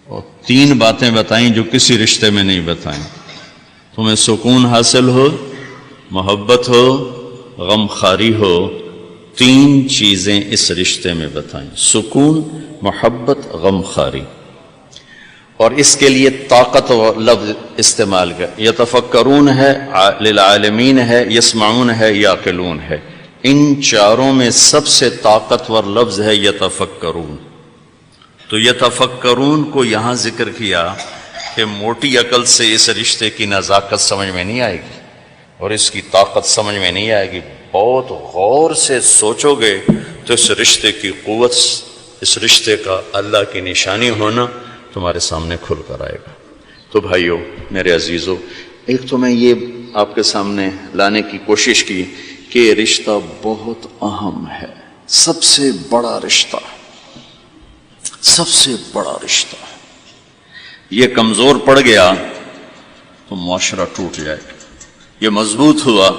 اور 3 باتیں بتائیں جو کسی رشتے میں نہیں بتائیں. تمہیں سکون حاصل ہو، محبت ہو، غم خاری ہو، 3 چیزیں اس رشتے میں بتائیں: سکون، محبت، غم خاری. اور اس کے لیے طاقت و لفظ استعمال کر. یتفکرون ہے، للعالمین ہے، یسمعون ہے، یعقلون ہے. ان چاروں میں سب سے طاقتور لفظ ہے یتفکرون. تو یتفکرون کو یہاں ذکر کیا کہ موٹی عقل سے اس رشتے کی نزاکت سمجھ میں نہیں آئے گی اور اس کی طاقت سمجھ میں نہیں آئے گی. بہت غور سے سوچو گے تو اس رشتے کی قوت، اس رشتے کا اللہ کی نشانی ہونا تمہارے سامنے کھل کر آئے گا. تو بھائیو میرے عزیزو، ایک تو میں یہ آپ کے سامنے لانے کی کوشش کی کہ یہ رشتہ بہت اہم ہے، سب سے بڑا رشتہ، سب سے بڑا رشتہ. یہ کمزور پڑ گیا تو معاشرہ ٹوٹ جائے گا، یہ مضبوط ہوا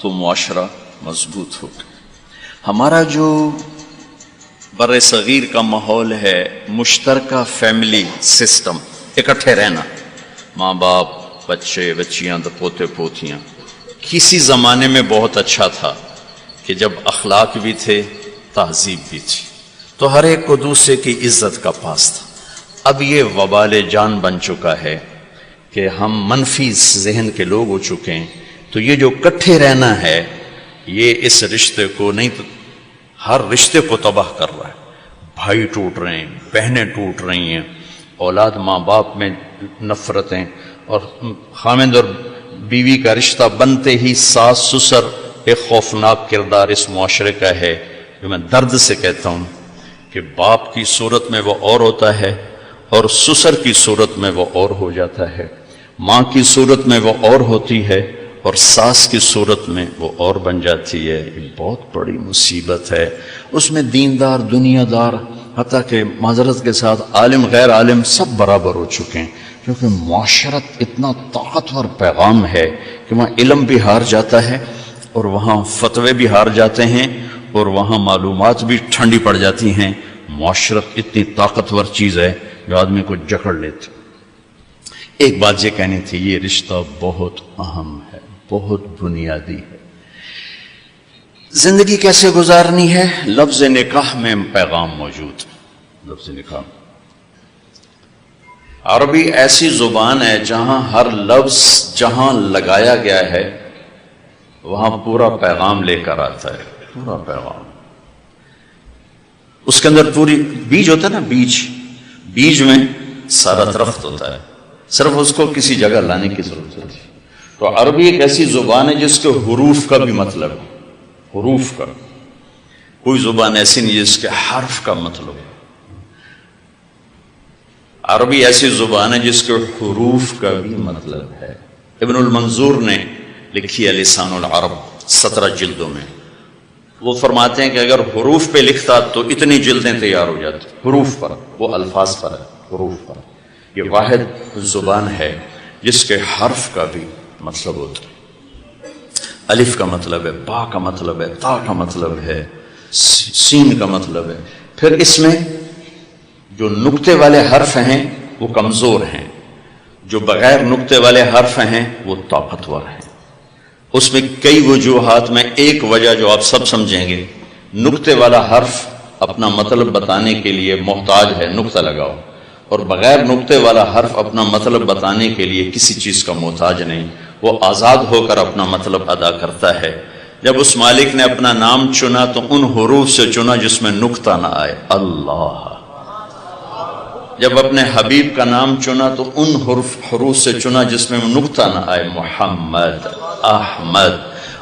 تو معاشرہ مضبوط ہوگا. ہمارا جو بر صغیر کا ماحول ہے، مشترکہ فیملی سسٹم، اکٹھے رہنا، ماں باپ، بچے بچیاں، پوتے پوتیاں، کسی زمانے میں بہت اچھا تھا کہ جب اخلاق بھی تھے، تہذیب بھی تھی، تو ہر ایک کو دوسرے کی عزت کا پاس تھا. اب یہ وبال جان بن چکا ہے کہ ہم منفی ذہن کے لوگ ہو چکے ہیں. تو یہ جو کٹھے رہنا ہے، یہ اس رشتے کو نہیں تو ہر رشتے کو تباہ کر رہا ہے. بھائی ٹوٹ رہے ہیں، بہنیں ٹوٹ رہی ہیں، اولاد ماں باپ میں نفرتیں، اور خامند اور بیوی کا رشتہ بنتے ہی ساس سسر ایک خوفناک کردار اس معاشرے کا ہے. جو میں درد سے کہتا ہوں کہ باپ کی صورت میں وہ اور ہوتا ہے اور سسر کی صورت میں وہ اور ہو جاتا ہے، ماں کی صورت میں وہ اور ہوتی ہے اور ساس کی صورت میں وہ اور بن جاتی ہے. یہ بہت بڑی مصیبت ہے. اس میں دیندار، دنیا دار، حتیٰ کہ معذرت کے ساتھ عالم غیر عالم سب برابر ہو چکے ہیں، کیونکہ معاشرت اتنا طاقتور پیغام ہے کہ وہاں علم بھی ہار جاتا ہے اور وہاں فتوے بھی ہار جاتے ہیں اور وہاں معلومات بھی ٹھنڈی پڑ جاتی ہیں. معاشرت اتنی طاقتور چیز ہے جو آدمی کو جکڑ لیتی. ایک بات یہ کہنی تھی، یہ رشتہ بہت اہم ہے، بہت بنیادی ہے. زندگی کیسے گزارنی ہے؟ لفظ نکاح میں پیغام موجود. لفظ نکاح، عربی ایسی زبان ہے جہاں ہر لفظ جہاں لگایا گیا ہے وہاں پورا پیغام لے کر آتا ہے، پورا پیغام. اس کے اندر پوری بیج ہوتا ہے نا، بیج میں سارا درخت ہوتا ہے، صرف اس کو کسی جگہ لانے کی ضرورت ہے. تو عربی ایک ایسی زبان ہے جس کے حروف کا بھی مطلب ہے. حروف کا کوئی زبان ایسی نہیں جس کے حرف کا مطلب ہے. عربی ایسی زبان ہے جس کے حروف کا بھی مطلب ہے. ابن المنظور نے لکھی ہے لسان العرب 17 جلدوں میں. وہ فرماتے ہیں کہ اگر حروف پہ لکھتا تو اتنی جلدیں تیار ہو جاتی. حروف پر، وہ الفاظ پر ہے، حروف پر. یہ واحد زبان ہے جس کے حرف کا بھی مطلب ہوتا ہے. الف کا مطلب ہے، با کا مطلب ہے، تا کا مطلب ہے، سین کا مطلب ہے. پھر اس میں جو نقطے والے حرف ہیں وہ کمزور ہیں، جو بغیر نقطے والے حرف ہیں وہ طاقتور ہیں. اس میں کئی وجوہات میں ایک وجہ جو آپ سب سمجھیں گے، نقطے والا حرف اپنا مطلب بتانے کے لیے محتاج ہے، نقطہ لگاؤ، اور بغیر نقطے والا حرف اپنا مطلب بتانے کے لیے کسی چیز کا محتاج نہیں، وہ آزاد ہو کر اپنا مطلب ادا کرتا ہے. جب اس مالک نے اپنا نام چنا تو ان حروف سے چنا جس میں نقطہ نہ آئے، اللہ. جب اپنے حبیب کا نام چنا تو ان حروف سے چنا جس میں نقطہ نہ آئے، محمد، احمد.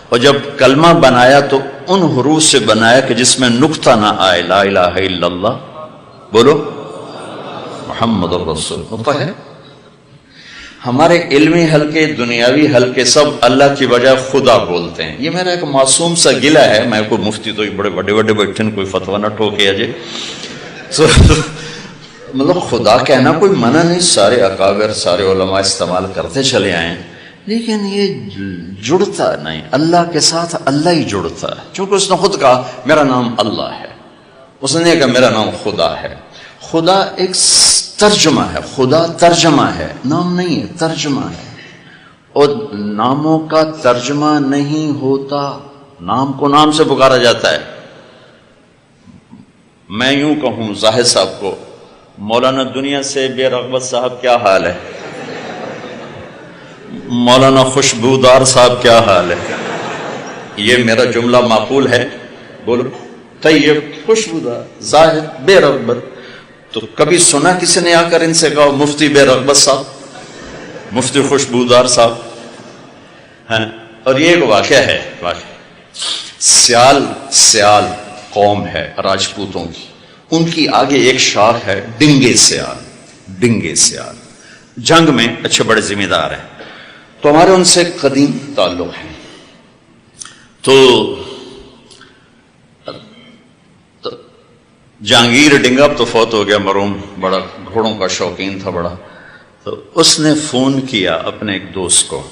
اور جب کلمہ بنایا تو ان حروف سے بنایا کہ جس میں نقطہ نہ آئے، لا الہ الا اللہ، بولو محمد الرسول. ہوتا ہے ہمارے علمی حلقے، دنیاوی حلقے سب اللہ کی بجائے خدا بولتے ہیں. یہ میرا ایک معصوم سا گلہ ہے. میں کوئی مفتی تو بڑے بڑے بیٹھے ہیں، کوئی فتویٰ نہ ٹھوکے اجے. مطلب خدا کہنا کوئی منع نہیں، سارے اکابر، سارے علماء استعمال کرتے چلے آئے ہیں، لیکن یہ جڑتا نہیں. اللہ کے ساتھ اللہ ہی جڑتا ہے، چونکہ اس نے خود کہا میرا نام اللہ ہے. اس نے کہا میرا نام خدا ہے. خدا ایک ترجمہ ہے، خدا ترجمہ ہے، نام نہیں ہے، ترجمہ ہے. اور ناموں کا ترجمہ نہیں ہوتا، نام کو نام سے پکارا جاتا ہے. میں یوں کہوں زاہد صاحب کو، مولانا دنیا سے بے رغبت صاحب کیا حال ہے؟ مولانا خوشبودار صاحب کیا حال ہے؟ یہ میرا جملہ معقول ہے؟ بولو. طیب، خوشبودار، زاہد، بے رغبت. تو کبھی سنا کسی نے آ کر ان سے کہا مفتی بے رغبت صاحب، مفتی خوشبودار صاحب؟ ہاں. اور یہ ایک واقعہ ہے، سیال قوم ہے راجپوتوں کی، ان کی آگے ایک شاخ ہے ڈنگے سیال، جنگ میں اچھے بڑے ذمہ دار ہیں. تو ہمارے ان سے قدیم تعلق ہے. تو جہانگیر ڈنگا اب تو فوت ہو گیا مرحوم، بڑا گھوڑوں کا شوقین تھا بڑا. تو اس نے فون کیا اپنے ایک دوست کو،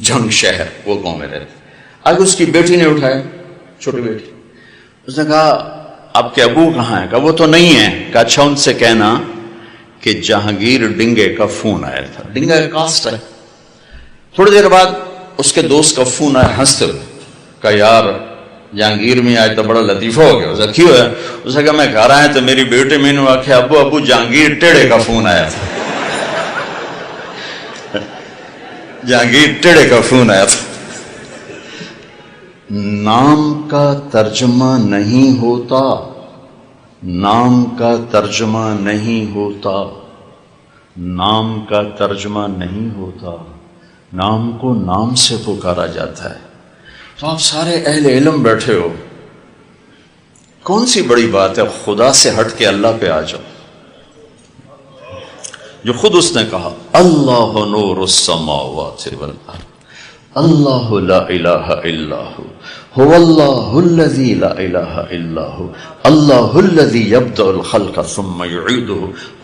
جنگ شہر وہ گاؤں میں رہتے. آگے اس کی بیٹی نے اٹھایا، چھوٹی بیٹی. اس نے کہا آپ کے ابو کہاں ہیں؟ کہا وہ تو نہیں ہے. کہا اچھا ان سے کہنا کہ جہانگیر ڈنگے کا فون آیا تھا. ڈنگا کا کاسٹ ہے. تھوڑی دیر بعد اس کے دوست کا فون آیا ہنستے ہوئے. کہا یار جہانگیر میں آج تو بڑا لطیفہ ہو گیا. اسے کیوں ہے؟ اس نے کہا میں گھر آیا تو میری بیٹی میں نے آخیا ابو جہانگیر ٹیڑے کا فون آیا تھا. جہانگیر ٹیڑے کا فون آیا تھا. نام کا ترجمہ نہیں ہوتا، نام کا ترجمہ نہیں ہوتا، نام کا ترجمہ نہیں ہوتا. نام کو نام سے پکارا جاتا ہے. تو آپ سارے اہل علم بیٹھے ہو، کون سی بڑی بات ہے خدا سے ہٹ کے اللہ پہ آ جاؤ، جو خود اس نے کہا اللہ نور السماوات والارض اللہ لا الہ الا هو اللہ الذی لا الہ الا هو اللہ الذی یبدأ الخلق ثم یعیدہ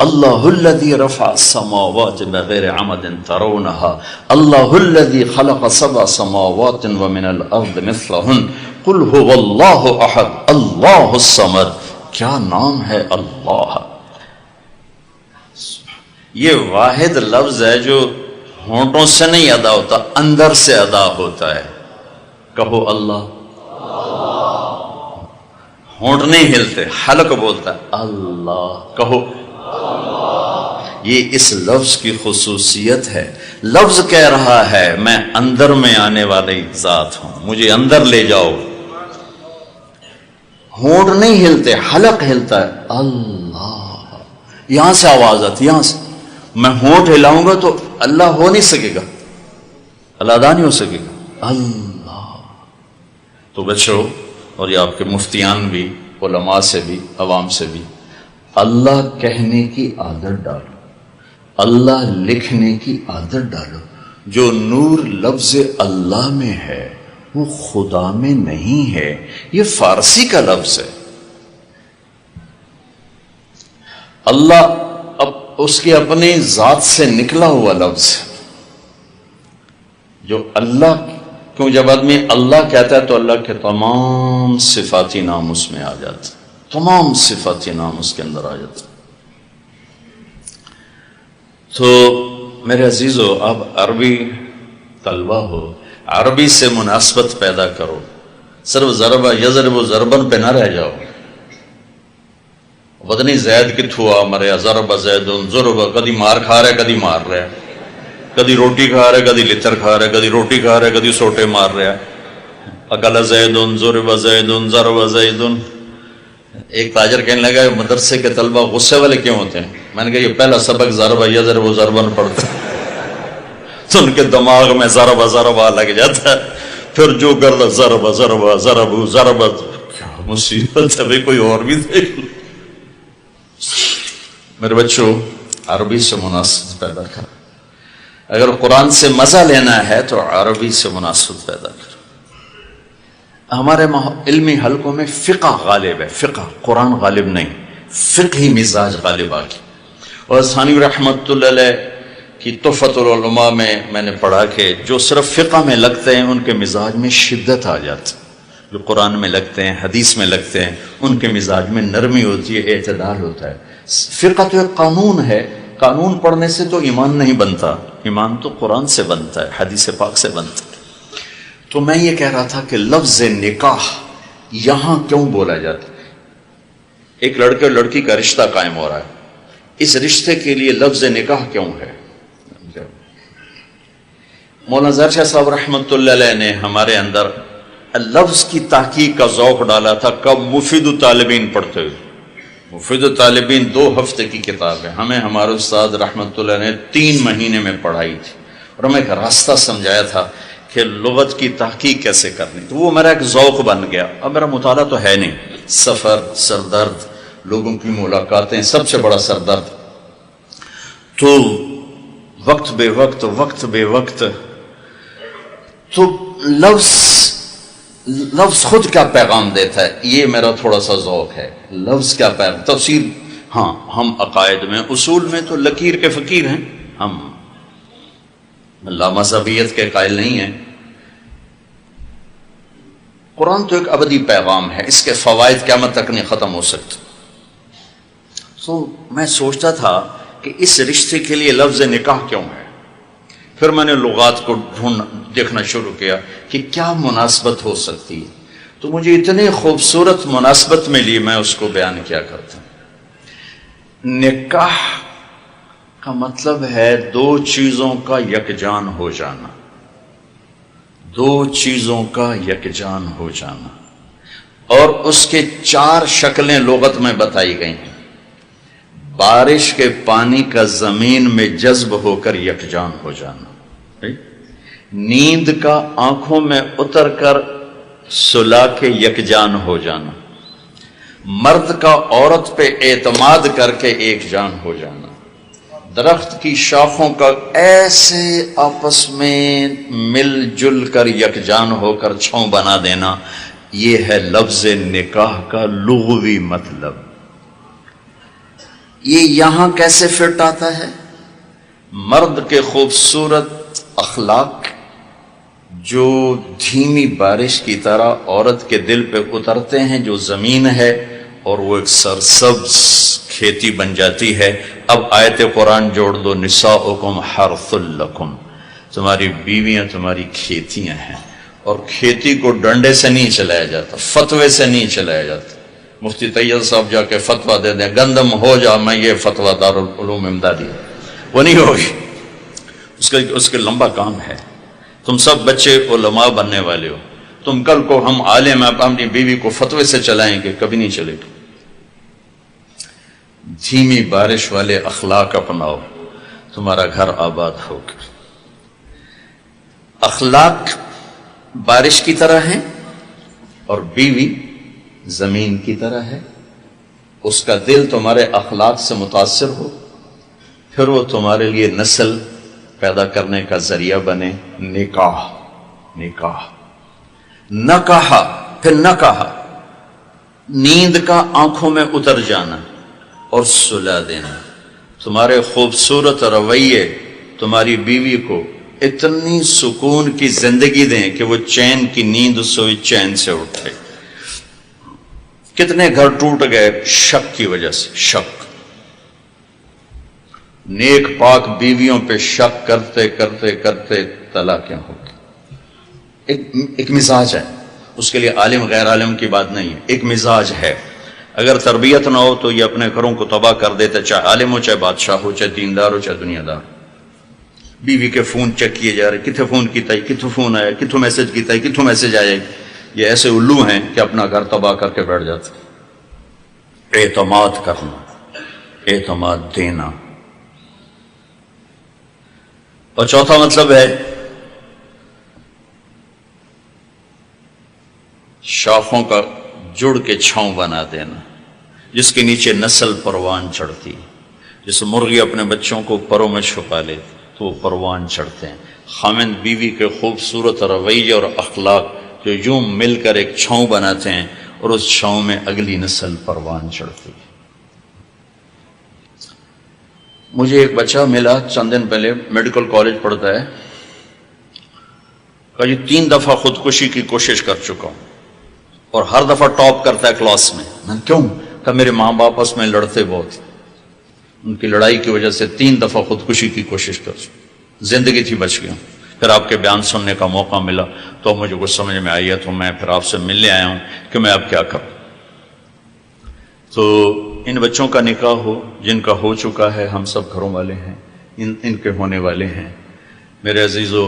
اللہ الذی رفع السماوات بغیر عمد ترونها اللہ الذی خلق سبع سماوات ومن الارض مثلہن قل هو اللہ احد اللہ الصمد. کیا نام ہے اللہ! یہ واحد لفظ ہے جو ہونٹوں سے نہیں ادا ہوتا، اندر سے ادا ہوتا ہے. کہو اللہ. ہونٹ نہیں ہلتے، حلق بولتا ہے اللہ. کہو. یہ اس لفظ کی خصوصیت ہے. لفظ کہہ رہا ہے میں اندر میں آنے والی ذات ہوں، مجھے اندر لے جاؤ. ہونٹ نہیں ہلتے، حلق ہلتا ہے اللہ. یہاں سے آواز آتی، یہاں سے. میں ہونٹ ہلاؤں گا تو اللہ ہو نہیں سکے گا، اللہ ادا نہیں ہو سکے گا. اللہ. تو بچو، اور یہ آپ کے مفتیان بھی، علماء سے بھی، عوام سے بھی، اللہ کہنے کی عادت ڈالو، اللہ لکھنے کی عادت ڈالو. جو نور لفظ اللہ میں ہے وہ خدا میں نہیں ہے. یہ فارسی کا لفظ ہے. اللہ اب اس کی اپنی ذات سے نکلا ہوا لفظ ہے. جو اللہ، کیوں جب آدمی اللہ کہتا ہے تو اللہ کے تمام صفاتی نام اس میں آ جاتے، تمام صفاتی نام اس کے اندر آ جاتے. تو میرے عزیزو، اب عربی طلبہ ہو، عربی سے مناسبت پیدا کرو. صرف ضربہ یضرب ضربن پہ نہ رہ جاؤ. بدنی زید کتھو آ مریا ضرب زید ضرب، کدی مار کھا رہے کدی مار رہے، کدی روٹی کھا رہے کدی لتر کھا رہے، کدی روٹی کھا رہے کدی سوٹے مار رہے. اکل زید ضرب زید ضرب زید. ایک تاجر کہنے لگا مدرسے کے طلبہ غصے والے کیوں ہوتے ہیں؟ میں نے کہا یہ پہلا سبق ضرب یضرب ضربن پڑھتا ہے تو ان کے دماغ میں ضرب ضرب لگ جاتا ہے. پھر جو کر ضرب ضرب ضرب ضرب. کیا مصیبت ہے بھائی، کوئی اور بھی دیکھ لو. میرے بچوں، عربی سے مناسبت پیدا کر. اگر قرآن سے مزہ لینا ہے تو عربی سے مناسبت پیدا کر. ہمارے علمی حلقوں میں فقہ غالب ہے، فقہ، قرآن غالب نہیں، فقہی مزاج غالب آ گئی. اور ثانی رحمت اللہ علیہ کی تحفۃ العلماء میں نے پڑھا کہ جو صرف فقہ میں لگتے ہیں ان کے مزاج میں شدت آ جاتی. جو قرآن میں لگتے ہیں، حدیث میں لگتے ہیں، ان کے مزاج میں نرمی ہوتی ہے، اعتدال ہوتا ہے. فرقہ تو ایک قانون ہے، قانون پڑھنے سے تو ایمان نہیں بنتا، ایمان تو قرآن سے بنتا ہے، حدیث پاک سے بنتا ہے۔ تو میں یہ کہہ رہا تھا کہ لفظ نکاح یہاں کیوں بولا جاتا ہے؟ ایک لڑکے اور لڑکی کا رشتہ قائم ہو رہا ہے، اس رشتے کے لیے لفظ نکاح کیوں ہے؟ مولانا ظاہر شاہ صاحب رحمۃ اللہ علیہ نے ہمارے اندر لفظ کی تحقیق کا ذوق ڈالا تھا کب؟ مفید الطالبین پڑھتے ہوئے۔ مفید الطالبین 2 ہفتے کی کتاب ہے، ہمیں ہمارے استاد رحمۃ اللہ نے 3 مہینے میں پڑھائی تھی، اور ہمیں ایک راستہ سمجھایا تھا کہ لغت کی تحقیق کیسے کرنی۔ تو وہ میرا ایک ذوق بن گیا۔ اب میرا مطالعہ تو ہے نہیں، سفر، سردرد، لوگوں کی ملاقاتیں، سب سے بڑا سردرد۔ تو وقت بے وقت تو لفظ خود کیا پیغام دیتا ہے، یہ میرا تھوڑا سا ذوق ہے۔ لفظ کیا پیغام، تفسیر، ہاں ہم عقائد میں، اصول میں تو لکیر کے فقیر ہیں، ہم لامذہبیت کے قائل نہیں ہیں۔ قرآن تو ایک ابدی پیغام ہے، اس کے فوائد قیامت تک نہیں ختم ہو سکتے۔ تو میں سوچتا تھا کہ اس رشتے کے لیے لفظ نکاح کیوں ہے؟ پھر میں نے لغات کو دیکھنا شروع کیا کہ کیا مناسبت ہو سکتی ہے، تو مجھے اتنی خوبصورت مناسبت ملی، میں اس کو بیان کیا کرتا ہوں۔ نکاح کا مطلب ہے 2 چیزوں کا یکجان ہو جانا، 2 چیزوں کا یکجان ہو جانا، اور اس کے 4 شکلیں لغت میں بتائی گئی ہیں۔ بارش کے پانی کا زمین میں جذب ہو کر یکجان ہو جانا، نیند کا آنکھوں میں اتر کر سلا کے یکجان ہو جانا، مرد کا عورت پہ اعتماد کر کے ایک جان ہو جانا، درخت کی شاخوں کا ایسے آپس میں مل جل کر یکجان ہو کر چھاؤں بنا دینا، یہ ہے لفظ نکاح کا لغوی مطلب۔ یہ یہاں کیسے فٹ آتا ہے؟ مرد کے خوبصورت اخلاق جو دھیمی بارش کی طرح عورت کے دل پہ اترتے ہیں، جو زمین ہے اور وہ ایک سرسبز کھیتی بن جاتی ہے۔ اب آیت قرآن جوڑ دو، نساؤکم حرث لکم، تمہاری بیویاں تمہاری کھیتیاں ہیں، اور کھیتی کو ڈنڈے سے نہیں چلایا جاتا، فتوے سے نہیں چلایا جاتا۔ مفتی طیب صاحب جا کے فتویٰ دے دیں گندم ہو جا، میں یہ فتویٰ دارالعلوم امدادی، وہ نہیں ہوگی، اس کے لمبا کام ہے۔ تم سب بچے علماء بننے والے ہو، تم کل کو ہم عالم اپنی بیوی کو فتوے سے چلائیں گے، کبھی نہیں چلے گا۔ دھیمی بارش والے اخلاق اپناؤ، تمہارا گھر آباد ہوگا۔ اخلاق بارش کی طرح ہیں اور بیوی زمین کی طرح ہے۔ اس کا دل تمہارے اخلاق سے متاثر ہو، پھر وہ تمہارے لیے نسل پیدا کرنے کا ذریعہ بنے۔ نکاح، نکاح نہ کہا، پھر نہ کہا، نیند کا آنکھوں میں اتر جانا اور سلا دینا۔ تمہارے خوبصورت رویے تمہاری بیوی کو اتنی سکون کی زندگی دیں کہ وہ چین کی نیند سوئی چین سے اٹھے۔ کتنے گھر ٹوٹ گئے شک کی وجہ سے، شک، نیک پاک بیویوں پہ شک کرتے کرتے کرتے طلاقیں ہو گئی۔ ایک مزاج ہے، اس کے لیے عالم غیر عالم کی بات نہیں ہے، ایک مزاج ہے۔ اگر تربیت نہ ہو تو یہ اپنے گھروں کو تباہ کر دیتا، چاہے عالم ہو، چاہے بادشاہ ہو، چاہے دیندار ہو، چاہے دنیا دار۔ بیوی کے فون چیک کیے جا رہے، کتنے فون کیتا ہے، کتوں فون آیا، کتوں میسج کیتا ہے، کتوں میسج آیا۔ یہ ایسے الو ہیں کہ اپنا گھر تباہ کر کے بیٹھ جاتے۔ اعتماد کرنا، اعتماد دینا۔ اور چوتھا مطلب ہے شاخوں کا جڑ کے چھاؤں بنا دینا، جس کے نیچے نسل پروان چڑھتی۔ جیسے مرغی اپنے بچوں کو پروں میں چھپا لیتی تو وہ پروان چڑھتے ہیں۔ خاوند بیوی کے خوبصورت رویے اور اخلاق جو یوں مل کر ایک چھاؤں بناتے ہیں، اور اس چھاؤں میں اگلی نسل پروان چڑھتی ہے۔ مجھے ایک بچہ ملا چند دن پہلے، میڈیکل کالج پڑھتا ہے، کہ یہ 3 دفعہ خودکشی کی کوشش کر چکا ہوں اور ہر دفعہ ٹاپ کرتا ہے کلاس میں۔ کیوں؟ کہ میرے ماں باپ آپس میں لڑتے بہت، ان کی لڑائی کی وجہ سے 3 دفعہ خودکشی کی کوشش کر چکا، زندگی تھی بچ گیا۔ پھر آپ کے بیان سننے کا موقع ملا تو مجھے کچھ سمجھ میں آئی ہے، تو میں پھر آپ سے ملنے آیا ہوں کہ میں اب کیا کروں۔ تو ان بچوں کا نکاح ہو، جن کا ہو چکا ہے، ہم سب گھروں والے ہیں، ان کے ہونے والے ہیں۔ میرے عزیزو،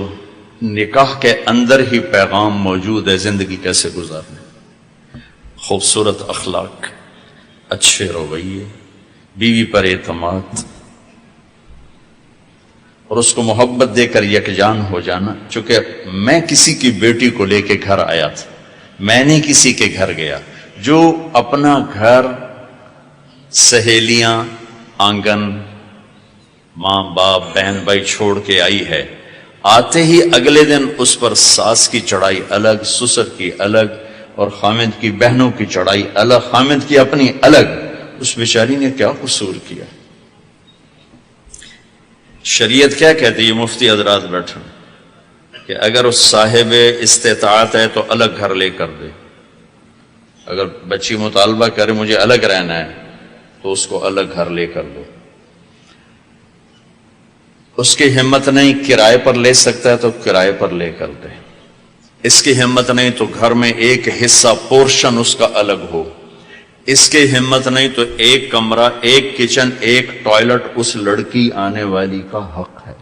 نکاح کے اندر ہی پیغام موجود ہے زندگی کیسے گزارنے۔ خوبصورت اخلاق، اچھے رویے، بیوی پر اعتماد، اور اس کو محبت دے کر یکجان ہو جانا۔ چونکہ میں کسی کی بیٹی کو لے کے گھر آیا تھا، میں نے کسی کے گھر گیا، جو اپنا گھر، سہیلیاں، آنگن، ماں باپ، بہن بھائی چھوڑ کے آئی ہے، آتے ہی اگلے دن اس پر ساس کی چڑھائی الگ، سسر کی الگ، اور خامد کی بہنوں کی چڑھائی الگ، خامد کی اپنی الگ۔ اس بیچاری نے کیا قصور کیا؟ شریعت کیا کہتی ہے؟ یہ مفتی حضرات بیٹھے کہ اگر اس صاحب استطاعت ہے تو الگ گھر لے کر دے، اگر بچی مطالبہ کرے مجھے الگ رہنا ہے تو اس کو الگ گھر لے کر دو۔ اس کی ہمت نہیں کرائے پر لے سکتا ہے تو کرائے پر لے کر دے، اس کی ہمت نہیں تو گھر میں ایک حصہ پورشن اس کا الگ ہو، اس کی ہمت نہیں تو ایک کمرہ، ایک کچن، ایک ٹوائلٹ اس لڑکی آنے والی کا حق ہے۔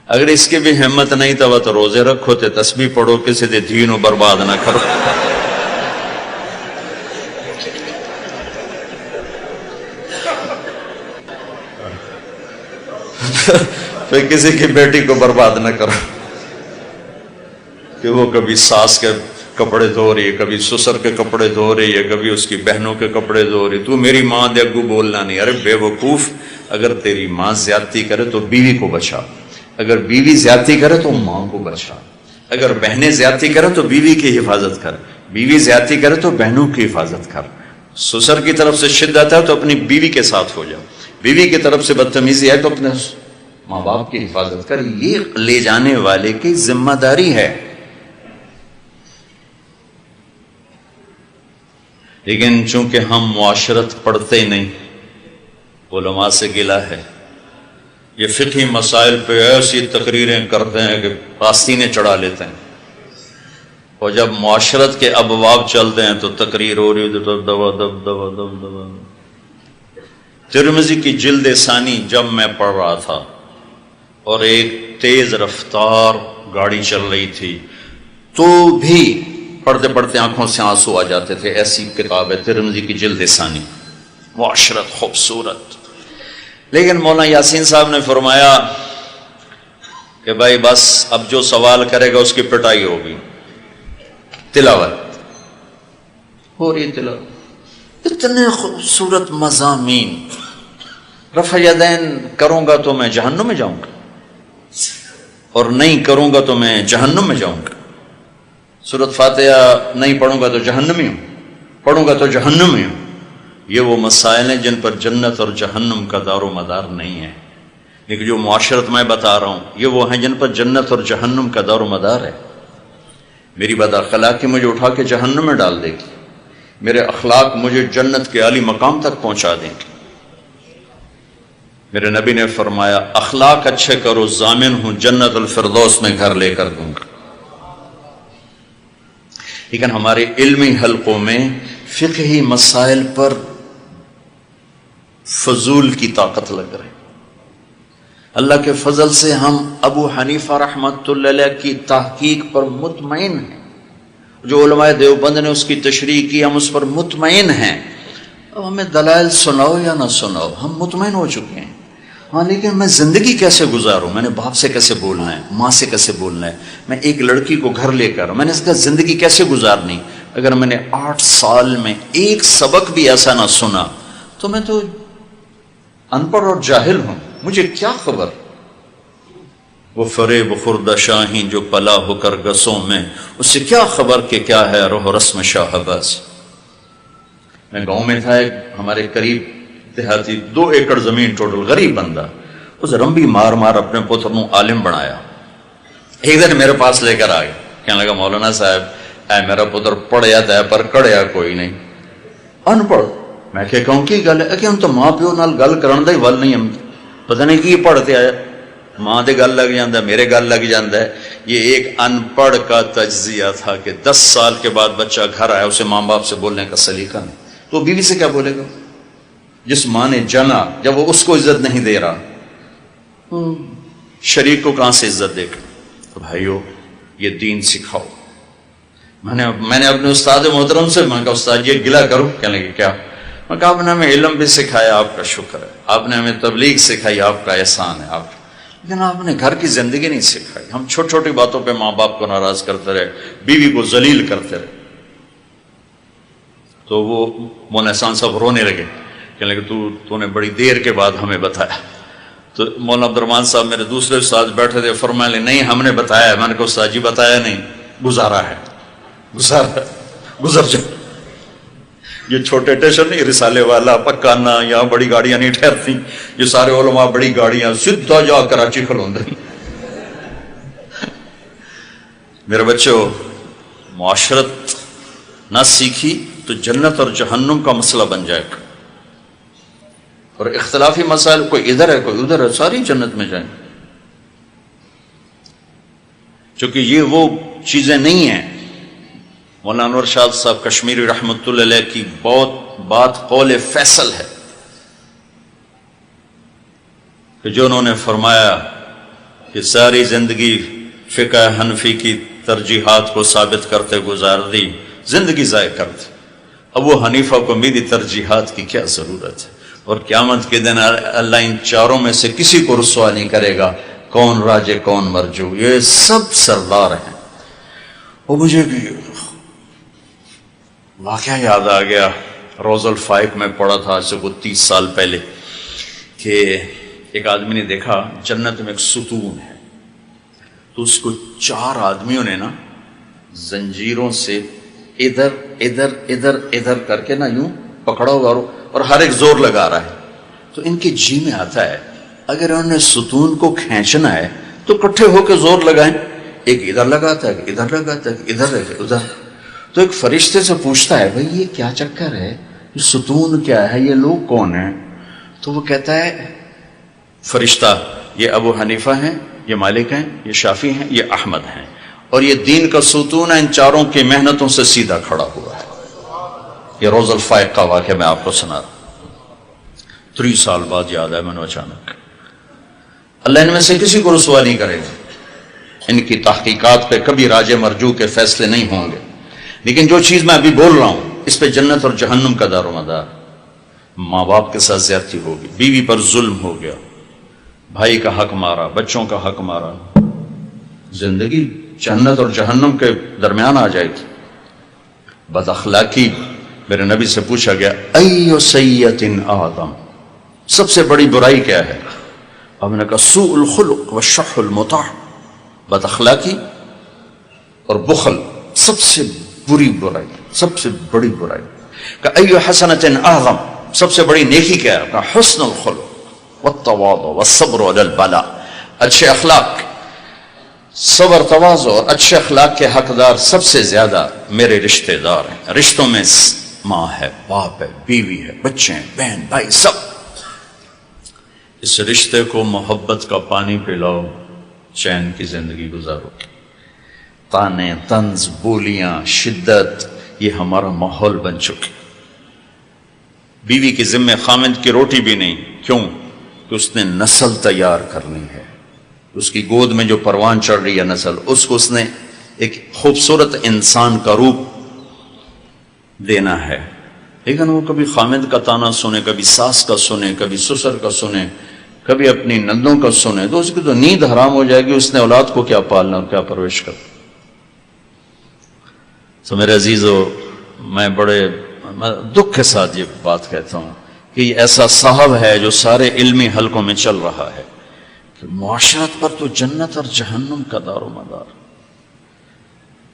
اگر اس کی بھی ہمت نہیں تو روزے رکھو، تے تسبیح پڑھو، کسی دے دینوں برباد نہ کرو۔ پھر کسی کی بیٹی کو برباد نہ کرو کہ وہ کبھی ساس کے کپڑے دھو رہی ہے، کبھی سسر کے کپڑے دھو رہی ہے، کبھی اس کی بہنوں کے کپڑے دھو رہی ہے۔ تو میری ماں دے اگو بولنا نہیں۔ ارے بے وقوف، اگر تیری ماں زیادتی کرے تو بیوی کو بچا، اگر بیوی زیادتی کرے تو ماں کو بچا، اگر بہنیں زیادتی کرے تو بیوی کی حفاظت کر، بیوی زیادتی کرے تو بہنوں کی حفاظت کر۔ سسر کی طرف سے شدت ہے تو اپنی بیوی کے ساتھ ہو جا، بیوی کی طرف سے بدتمیزی ہے تو اپنے ماں باپ کی حفاظت کر۔ یہ لے جانے والے کی ذمہ داری ہے۔ لیکن چونکہ ہم معاشرت پڑھتے نہیں، علماء سے گلہ ہے، یہ فقہی مسائل پہ ایسی تقریریں کرتے ہیں کہ آستینیں چڑھا لیتے ہیں، اور جب معاشرت کے ابواب چلتے ہیں تو تقریر ہو رہی ہے، دبا۔ ترمذی کی جلد ثانی جب میں پڑھ رہا تھا اور ایک تیز رفتار گاڑی چل رہی تھی تو بھی پڑھتے پڑھتے آنکھوں سے آنسو آ جاتے تھے۔ ایسی کتاب ہے ترمذی کی جلد ثانی، معاشرت خوبصورت۔ لیکن مولانا یاسین صاحب نے فرمایا کہ بھائی بس اب جو سوال کرے گا اس کی پٹائی ہوگی۔ تلاوت ہو رہی، تلاوت، اتنے خوبصورت مضامین۔ رفع یدین کروں گا تو میں جہنم میں جاؤں گا، اور نہیں کروں گا تو میں جہنم میں جاؤں گا۔ سورۃ فاتحہ نہیں پڑھوں گا تو جہنمی ہوں، پڑھوں گا تو جہنمی ہوں۔ یہ وہ مسائل ہیں جن پر جنت اور جہنم کا دار و مدار نہیں ہے، لیکن جو معاشرت میں بتا رہا ہوں یہ وہ ہیں جن پر جنت اور جہنم کا دار و مدار ہے۔ میری بد اخلاقی مجھے اٹھا کے جہنم میں ڈال دے گی، میرے اخلاق مجھے جنت کے اعلی مقام تک پہنچا دیں گے۔ میرے نبی نے فرمایا اخلاق اچھے کرو، ضامن ہوں جنت الفردوس میں گھر لے کر دوں گا۔ لیکن ہمارے علمی حلقوں میں فقہی مسائل پر فضول کی طاقت لگ رہی۔ اللہ کے فضل سے ہم ابو حنیفہ رحمۃ اللہ علیہ کی تحقیق پر مطمئن ہیں، جو علماء دیوبند نے اس کی تشریح کی ہم اس پر مطمئن ہیں۔ اب ہمیں دلائل سناؤ یا نہ سناؤ ہم مطمئن ہو چکے ہیں۔ ہاں لیکن میں زندگی کیسے گزاروں؟ میں نے باپ سے کیسے بولنا ہے، ماں سے کیسے بولنا ہے، میں ایک لڑکی کو گھر لے کر میں نے اس کا زندگی کیسے گزارنی؟ اگر میں نے 8 سال میں ایک سبق بھی ایسا نہ سنا تو میں تو ان پڑھ اور جاہل ہوں، مجھے کیا خبر؟ وہ فریب خردہ شاہین جو پلا ہو کر گسوں میں، اس سے کیا خبر کہ کیا ہے روح رسم شاہ عباس۔ میں گاؤں میں تھا، ایک ہمارے قریب دیہاتی 2 ایکڑ زمین ٹوٹل، غریب بندہ، اس رمبی مار مار اپنے پتر نو عالم بنایا۔ ایک دن میرے پاس لے کر آ گیا، کہنے لگا مولانا صاحب اے میرا پتر پڑھیا تھا پر کڑیا کوئی نہیں، ان پڑھ میں کہ کہوں کی گل ہے کہ ہم تو ماں پیو نال گل کرن دا ہی ول نہیں، ہم پتہ نہیں کی پڑھتے آیا، ماں دے گل لگ جاندہ ہے، میرے گل لگ جاندہ ہے۔ یہ ایک ان پڑھ کا تجزیہ تھا کہ 10 سال کے بعد بچہ گھر آیا، اسے ماں باپ سے بولنے کا سلیقہ نہیں، تو بیوی سے کیا بولے گا؟ جس ماں نے جنا، جب وہ اس کو عزت نہیں دے رہا، شریک کو کہاں سے عزت دے گا؟ تو بھائیو یہ دین سکھاؤ۔ میں نے اپنے استاد محترم سے میں کہا استاد یہ گلہ کرو، کہنے لگے کیا؟ میں کہا آپ نے ہمیں علم بھی سکھایا، آپ کا شکر ہے، آپ نے ہمیں تبلیغ سکھائی، آپ کا احسان ہے، آپ لیکن آپ نے گھر کی زندگی نہیں سکھائی۔ ہم چھوٹی چھوٹی باتوں پہ ماں باپ کو ناراض کرتے رہے، بیوی کو ذلیل کرتے رہے۔ تو وہ مولانا احسان صاحب رونے لگے، کہنے لگے تو نے بڑی دیر کے بعد ہمیں بتایا۔ تو مولانا عبد الرحمن صاحب میرے دوسرے استاد بیٹھے تھے، فرمائے نہیں ہم نے بتایا۔ میں نے کہا استاد جی بتایا نہیں، گزارا ہے، گزر جائے۔ یہ چھوٹے ٹیشن نہیں، رسالے والا، پکانا، یہاں بڑی گاڑیاں نہیں ٹھہرتی، یہ سارے علماء بڑی گاڑیاں سیدھا جا کراچی کھلوندے۔ میرے بچوں، معاشرت نہ سیکھی تو جنت اور جہنم کا مسئلہ بن جائے گا، اور اختلافی مسائل کوئی ادھر ہے کوئی ادھر ہے، ساری جنت میں جائیں، چونکہ یہ وہ چیزیں نہیں ہیں۔ مولانا انور شاہ صاحب کشمیری رحمۃ اللہ علیہ کی بہت بات قول فیصل ہے کہ جو انہوں نے فرمایا کہ ساری زندگی فقہ حنفی کی ترجیحات کو ثابت کرتے گزار دی، زندگی ضائع کر دی۔ ابو حنیفہ کو میری ترجیحات کی کیا ضرورت ہے؟ اور قیامت کے دن اللہ ان چاروں میں سے کسی کو رسوا نہیں کرے گا، کون راجے کون مرجو، یہ سب سردار ہیں۔ وہ مجھے بھی واقعہ یاد آ گیا، روز الفائق میں پڑھا تھا آج سے کوئی 30 سال پہلے، کہ ایک آدمی نے دیکھا جنت میں ایک ستون ہے، تو اس کو 4 آدمیوں نے نا زنجیروں سے ادھر ادھر ادھر ادھر کر کے نا یوں پکڑا ہوا، اور ہر ایک زور لگا رہا ہے۔ تو ان کے جی میں آتا ہے اگر انہوں نے ستون کو کھینچنا ہے تو کٹھے ہو کے زور لگائیں، ایک ادھر لگاتا ہے، ادھر لگاتا ہے، ادھر ادھر۔ تو ایک فرشتے سے پوچھتا ہے بھئی یہ کیا چکر ہے، یہ ستون کیا ہے، یہ لوگ کون ہیں؟ تو وہ کہتا ہے فرشتہ یہ ابو حنیفہ ہیں، یہ مالک ہیں، یہ شافعی ہیں، یہ احمد ہیں، اور یہ دین کا ستون ہے، ان چاروں کی محنتوں سے سیدھا کھڑا ہوا ہے۔ یہ روز الفائق کا واقعہ میں آپ کو سنا رہا ہوں، 3 سال بعد یاد ہے میں نے اچانک۔ اللہ ان میں سے کسی کو رسوا نہیں کرے گا، ان کی تحقیقات پہ کبھی راج مرجو کے فیصلے نہیں ہوں گے، لیکن جو چیز میں ابھی بول رہا ہوں اس پہ جنت اور جہنم کا دار و مدار۔ ماں باپ کے ساتھ زیادتی ہوگی، بیوی پر ظلم ہو گیا، بھائی کا حق مارا، بچوں کا حق مارا، زندگی جنت اور جہنم کے درمیان آ جائے گی۔ بد اخلاقی، میرے نبی سے پوچھا گیا ایو سیئۃ اعظم، سب سے بڑی برائی کیا ہے؟ آپ نے کہا سوء الخلق والشح المطاع، بد اخلاقی اور بخل سب سے بری برائی، سب سے بڑی برائی۔ کہ ایو حسنۃ اعظم، سب سے بڑی نیکی کیا ہے؟ کہا حسن الخلق والتواضع والصبر علی البلاء، اچھے اخلاق، صبر، تواضع اور اچھے اخلاق کے حقدار سب سے زیادہ میرے رشتہ دار ہیں۔ رشتوں میں ماں ہے، باپ ہے، بیوی ہے، بچے ہیں، بہن بھائی، سب۔ اس رشتے کو محبت کا پانی پلاؤ، چین کی زندگی گزارو۔ تانے، طنز، بولیاں، شدت، یہ ہمارا ماحول بن چکے۔ بیوی کے ذمہ خامند کی روٹی بھی نہیں، کیوں؟ کہ اس نے نسل تیار کرنی ہے، اس کی گود میں جو پروان چڑھ رہی ہے نسل، اس کو اس نے ایک خوبصورت انسان کا روپ دینا ہے۔ لیکن وہ کبھی خامند کا تانا سنے، کبھی ساس کا سنے، کبھی سسر کا سنے، کبھی اپنی نندوں کا سنے، تو اس کی تو نیند حرام ہو جائے گی، اس نے اولاد کو کیا پالنا اور کیا پرورش کرنا۔ تو میرے عزیزو، میں بڑے دکھ کے ساتھ یہ بات کہتا ہوں کہ یہ ایسا صاحب ہے جو سارے علمی حلقوں میں چل رہا ہے کہ معاشرت پر تو جنت اور جہنم کا دار و مدار۔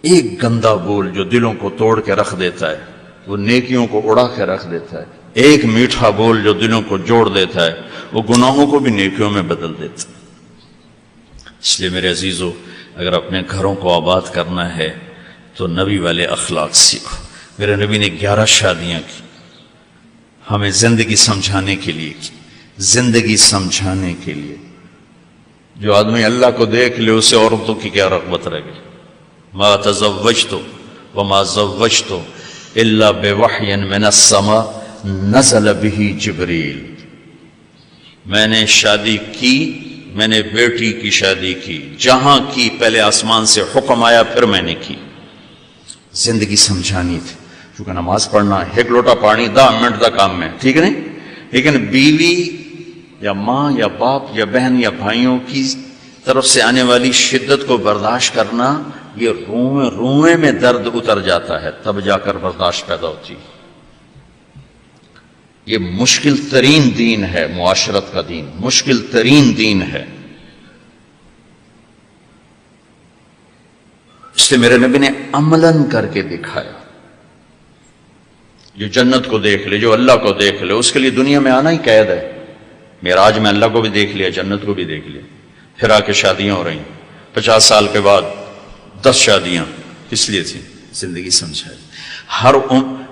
ایک گندا بول جو دلوں کو توڑ کے رکھ دیتا ہے، وہ نیکیوں کو اڑا کے رکھ دیتا ہے۔ ایک میٹھا بول جو دلوں کو جوڑ دیتا ہے، وہ گناہوں کو بھی نیکیوں میں بدل دیتا ہے۔ اس لیے میرے عزیزو، اگر اپنے گھروں کو آباد کرنا ہے تو نبی والے اخلاق سیکھو۔ میرے نبی نے 11 شادیاں کی، ہمیں زندگی سمجھانے کے لیے کی، زندگی سمجھانے کے لیے۔ جو آدمی اللہ کو دیکھ لے اسے عورتوں کی کیا رغبت رہ گئی۔ ما تزوجت وما زوجت الا بوحی من السماء نزل به جبریل۔ میں نے شادی کی، میں نے بیٹی کی شادی کی، جہاں کی پہلے آسمان سے حکم آیا پھر میں نے کی۔ زندگی سمجھانی تھی، چونکہ نماز پڑھنا ایک لوٹا پانی 10 منٹ کا کام ہے، ٹھیک نہیں؟ لیکن بیوی یا ماں یا باپ یا بہن یا بھائیوں کی طرف سے آنے والی شدت کو برداشت کرنا، یہ روئے میں درد اتر جاتا ہے، تب جا کر برداشت پیدا ہوتی ہے۔ یہ مشکل ترین دین ہے، معاشرت کا دین مشکل ترین دین ہے۔ اس لیے میرے نبی نے عملاً کر کے دکھایا۔ جو جنت کو دیکھ لے، جو اللہ کو دیکھ لے، اس کے لیے دنیا میں آنا ہی قید ہے۔ معراج میں اللہ کو بھی دیکھ لیا، جنت کو بھی دیکھ لیا، پھر آ کے شادیاں ہو رہی، 50 سال کے بعد 10 شادیاں، کس لیے تھی؟ زندگی سمجھائے۔ ہر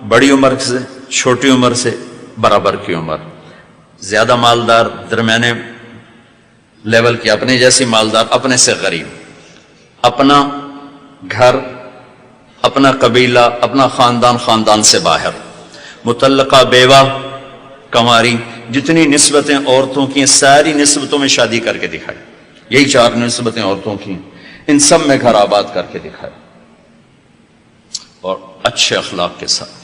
بڑی عمر سے، چھوٹی عمر سے، برابر کی عمر، زیادہ مالدار، درمیانے لیول کی، اپنے جیسی مالدار، اپنے سے غریب، اپنا گھر، اپنا قبیلہ، اپنا خاندان، خاندان سے باہر، مطلقہ، بیوہ، کماری، جتنی نسبتیں عورتوں کی ہیں ساری نسبتوں میں شادی کر کے دکھائی۔ یہی 4 نسبتیں عورتوں کی ہیں، ان سب میں گھر آباد کر کے دکھائے، اور اچھے اخلاق کے ساتھ۔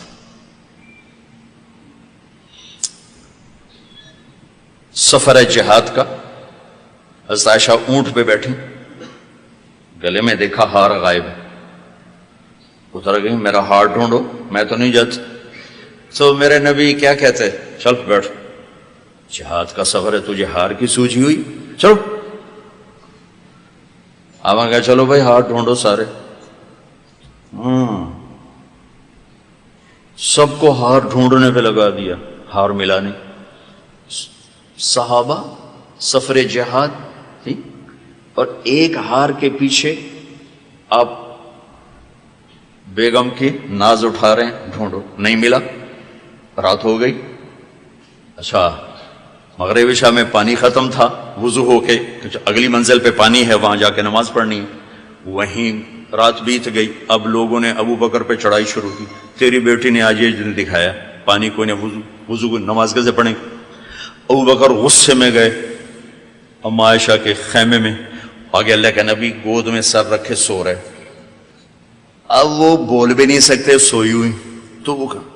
سفر جہاد کا، حضرت عائشہ اونٹ پہ بیٹھی، گلے میں دیکھا ہار غائب ہے، اتر گئی، میرا ہار ڈھونڈو، میں تو نہیں جاتا۔ تو میرے نبی کیا کہتے؟ چل بیٹھ، جہاد کا سفر ہے، تجھے ہار کی سوجھی ہوئی، چلو۔ آپ کہا چلو بھائی ہار ڈھونڈو سارے۔ سب کو ہار ڈھونڈنے پہ لگا دیا، ہار ملا نہیں۔ صحابہ سفر جہاد تھی، اور ایک ہار کے پیچھے آپ بیگم کی ناز اٹھا رہے ہیں، ڈھونڈو، نہیں ملا، رات ہو گئی۔ اچھا مغرب عشاء میں پانی ختم تھا، وضو ہو کے اگلی منزل پہ پانی ہے، وہاں جا کے نماز پڑھنی ہے، وہیں رات بیت گئی۔ اب لوگوں نے ابو بکر پہ چڑھائی شروع کی، تیری بیٹی نے آج یہ دن دکھایا، پانی کوئی نے، وضو کو نماز کیسے پڑھیں؟ ابو بکر غصے میں گئے اما عائشہ کے خیمے میں، آگے اللہ کے نبی گود میں سر رکھے سو رہے، اب وہ بول بھی نہیں سکتے، سوئی ہوئی، تو وہ کہا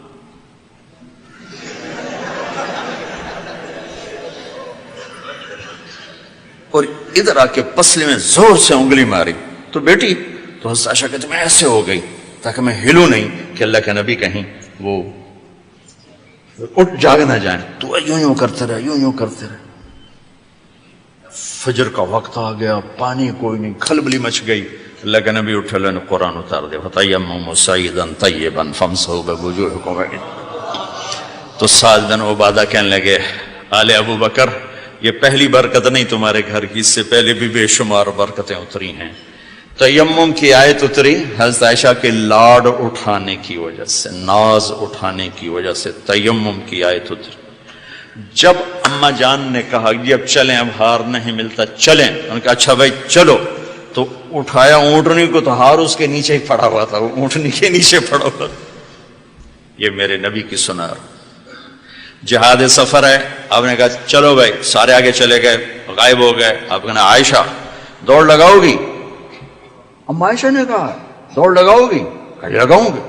اور ادھر آ کے پسلی میں زور سے انگلی ماری، تو بیٹی، تو حضرت عائشہ کہتے میں ایسے ہو گئی تاکہ میں ہلوں نہیں کہ اللہ کے نبی کہیں وہ اٹھ جاگ نہ جائیں، تو یوں کرتے رہے، یوں کرتے رہے۔ فجر کا وقت آ گیا، پانی کوئی نہیں، کھلبلی مچ گئی، اللہ کے نبی اٹھے، اللہ نے قرآن اتار دیا، فَتَيَمَّمُوا صَعِيدًا طَيِّبًا فَامْسَحُوا بِوُجُوهِكُمْ۔ تو ساجدن عبادہ کہنے لگے، آل ابو بکر، یہ پہلی برکت نہیں تمہارے گھر کی، اس سے پہلے بھی بے شمار برکتیں اتری ہیں۔ تیمم کی آیت اتری حضرت عائشہ کے لاڈ اٹھانے کی وجہ سے، ناز اٹھانے کی وجہ سے تیمم کی آیت اتری۔ جب اما جان نے کہا کہ اب چلیں، اب ہار نہیں ملتا، چلیں، انہوں نے کہا اچھا بھائی چلو، تو اٹھایا اونٹنی کو، تو ہار اس کے نیچے ہی پڑا ہوا تھا، وہ اونٹنی کے نیچے پڑا ہوا تھا۔ یہ میرے نبی کی سنار۔ جہاد سفر ہے، آپ نے کہا چلو بھائی، سارے آگے چلے گئے، غائب ہو گئے، آپ کہنا عائشہ دوڑ لگاؤ گی؟ اما عائشہ نے کہا دوڑ لگاؤ گی؟ کہا لگاؤں گی۔